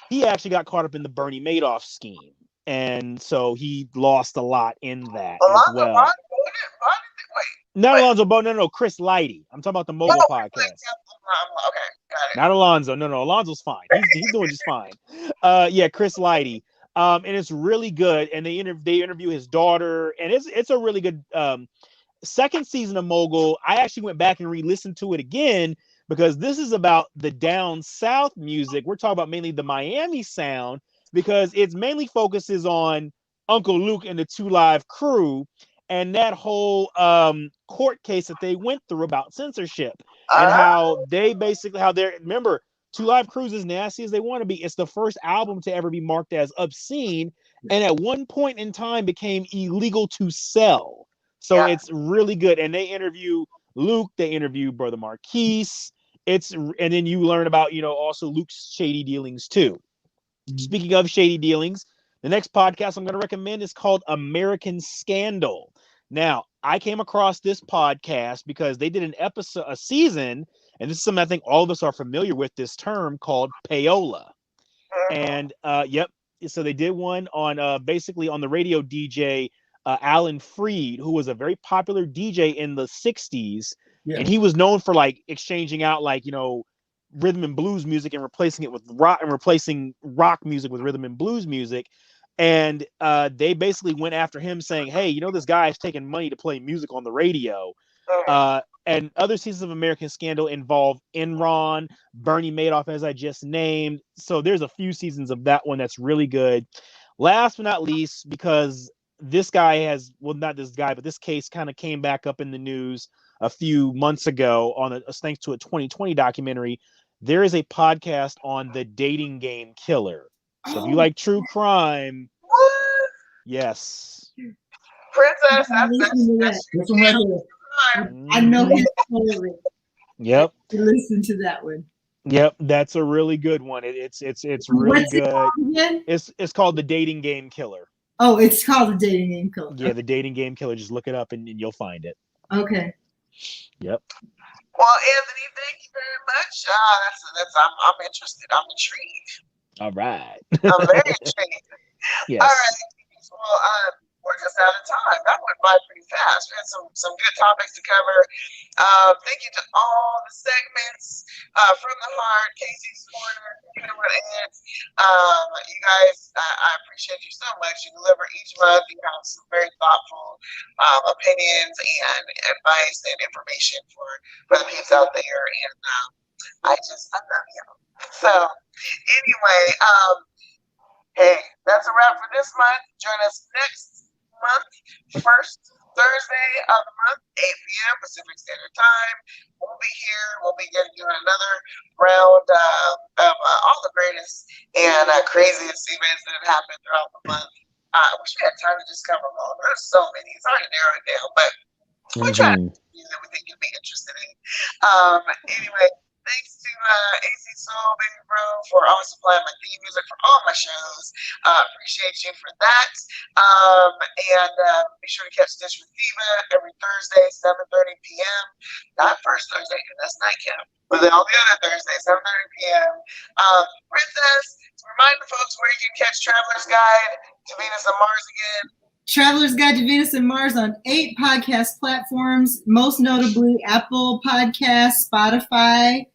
he actually got caught up in the Bernie Madoff scheme. And so he lost a lot in that as well. Not Alonzo Bowden, no, Chris Lighty. I'm talking about the Mogul podcast. Okay, got it. Not Alonzo. No, Alonzo's fine. He's doing just fine. Chris Lighty. And it's really good. And they interview his daughter, and it's a really good second season of Mogul. I actually went back and re-listened to it again because this is about the down south music. We're talking about mainly the Miami sound because it mainly focuses on Uncle Luke and the 2 Live Crew and that whole court case that they went through about censorship and how remember, 2 Live Crew's as nasty as they want to be. It's the first album to ever be marked as obscene, and at one point in time became illegal to sell. So it's really good. And they interview Luke, they interview Brother Marquise, and then you learn about, also Luke's shady dealings too. Speaking of shady dealings, the next podcast I'm going to recommend is called American Scandal. Now, I came across this podcast because they did a season, and this is something I think all of us are familiar with, this term called payola. And yep, so they did one on basically on the radio DJ Alan Freed, who was a very popular DJ in the 60s. Yeah. And he was known for like exchanging out like, rhythm and blues music and replacing it with rock, and replacing rock music with rhythm and blues music. And they basically went after him saying, hey, this guy is taking money to play music on the radio. And other seasons of American Scandal involve Enron, Bernie Madoff, as I just named. So there's a few seasons of that one that's really good. Last but not least, because this guy not this guy, but this case kind of came back up in the news a few months ago thanks to a 2020 documentary. There is a podcast on the dating game killer. So if you like true crime, yes. Princess, I know his story. Yep. Listen to that one. Yep, that's a really good one. It's really What's good. It called again? It's called The Dating Game Killer. Oh, it's called The Dating Game Killer. Yeah, The Dating Game Killer. Just look it up and you'll find it. Okay. Yep. Well, Anthony, thank you very much. I'm interested. I'm intrigued. All right. I'm very intrigued. Yes. All right. Well, we're just out of time. That went by pretty fast. We had some good topics to cover. Thank you to all the segments from the heart, K-Cee's Corner, you guys, I appreciate you so much. You deliver each month. You have some very thoughtful opinions and advice and information for the peeps out there. And I love you. So anyway, hey, that's a wrap for this month. Join us next month, first Thursday of the month, 8 p.m. Pacific Standard Time. We'll be here. We'll be doing another round of all the greatest and craziest events that have happened throughout the month. I wish we had time to just cover them all. There's so many. It's hard to narrow it down, but we're trying to do that we think you'll be interested in. Anyway, thanks to AC Soul, Baby Bro, for always supplying my theme music for all my shows. Appreciate you for that. And be sure to catch Dish with Diva every Thursday, 7:30 p.m. Not first Thursday, because that's Nightcap. But then all the other Thursdays, 7:30 p.m. Princess, remind the folks where you can catch Traveler's Guide to Venus and Mars again. Traveler's Guide to Venus and Mars on 8 podcast platforms, most notably Apple Podcasts, Spotify,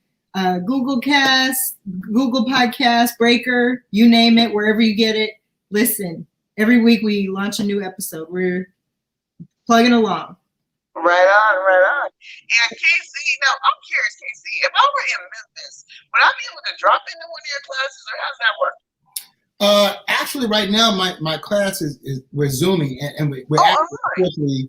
Google Cast, Google Podcast, Breaker, you name it, wherever you get it. Listen, every week we launch a new episode. We're plugging along. Right on. And K-Cee, now I'm curious, K-Cee, if I were in Memphis, would I be able to drop into one of your classes, or how's that work? Actually, right now my class is we're Zooming and we're actually,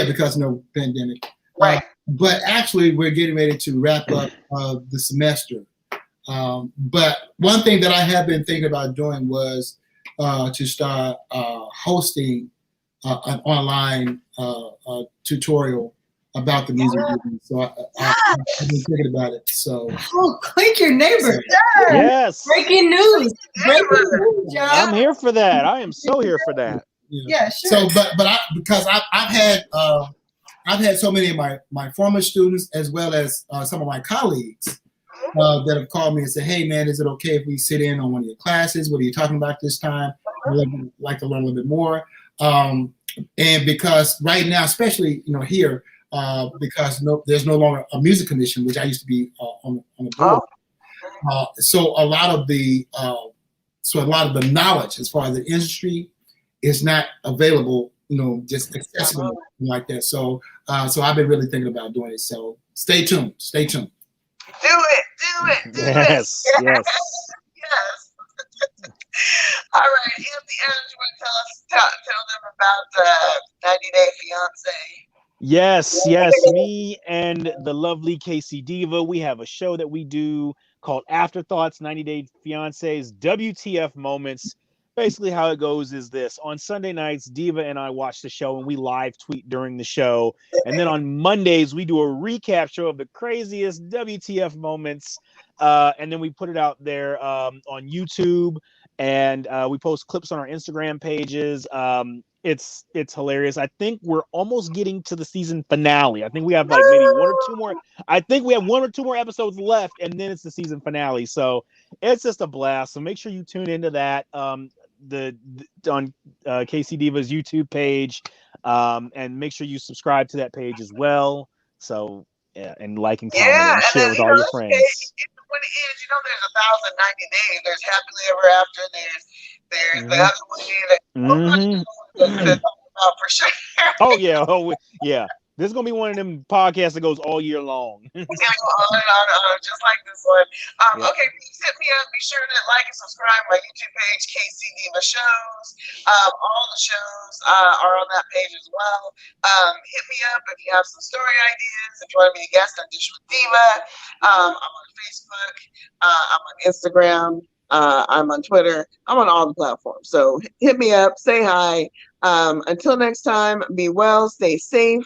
because no pandemic. Right. But actually, we're getting ready to wrap up the semester. But one thing that I have been thinking about doing was to start hosting an online tutorial about the music business. So I've been thinking about it. So click your neighbor. Yes. Breaking news. John. I'm here for that. I am so here for that. Yeah, sure. So, because I've had so many of my former students as well as some of my colleagues that have called me and said, "Hey, man, is it okay if we sit in on one of your classes? What are you talking about this time? I'd like to learn a little bit more." And because right now, especially here, because there's no longer a music commission, which I used to be on the board. So a lot of the knowledge as far as the industry is not available, just accessible like that. So I've been really thinking about doing it. So stay tuned. Do it. Yes. All right, Anthony Adams, you want to tell them about 90 Day Fiance? Yes. Me and the lovely K-Cee Deeva, we have a show that we do called Afterthoughts, 90 Day Fiance's WTF Moments. basically how it goes is this: on Sunday nights, Diva and I watch the show and we live tweet during the show, and then on Mondays we do a recap show of the craziest WTF moments, and then we put it out there on YouTube, and we post clips on our Instagram pages. It's hilarious. I think we're almost getting to the season finale. I think we have like maybe one or two more. I think we have one or two more episodes left, and then it's the season finale. So it's just a blast. So make sure you tune into that. On K-Cee Deeva's YouTube page, and make sure you subscribe to that page as well. So yeah, and like and comment and share with all your friends. When it ends, there's 1,090 days. There's happily ever after. There's the other one to talk about for sure. Oh yeah, yeah. This is gonna be one of them podcasts that goes all year long. It's gonna go on and on and on, just like this one. Okay, please hit me up. Be sure to like and subscribe my YouTube page, K-Cee Deeva Shows. All the shows are on that page as well. Hit me up if you have some story ideas. If you want to be a guest on Dish with Diva, I'm on Facebook. I'm on Instagram. I'm on Twitter. I'm on all the platforms. So hit me up. Say hi. Until next time, be well. Stay safe.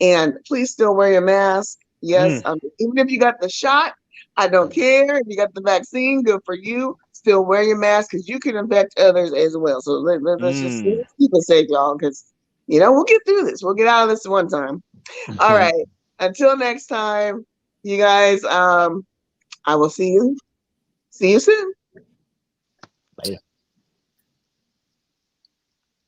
And please still wear your mask. Yes, even if you got the shot, I don't care. If you got the vaccine, good for you. Still wear your mask because you can infect others as well. So let's just keep it safe, y'all, because, we'll get through this. We'll get out of this one time. All right. Until next time, you guys, I will see you soon.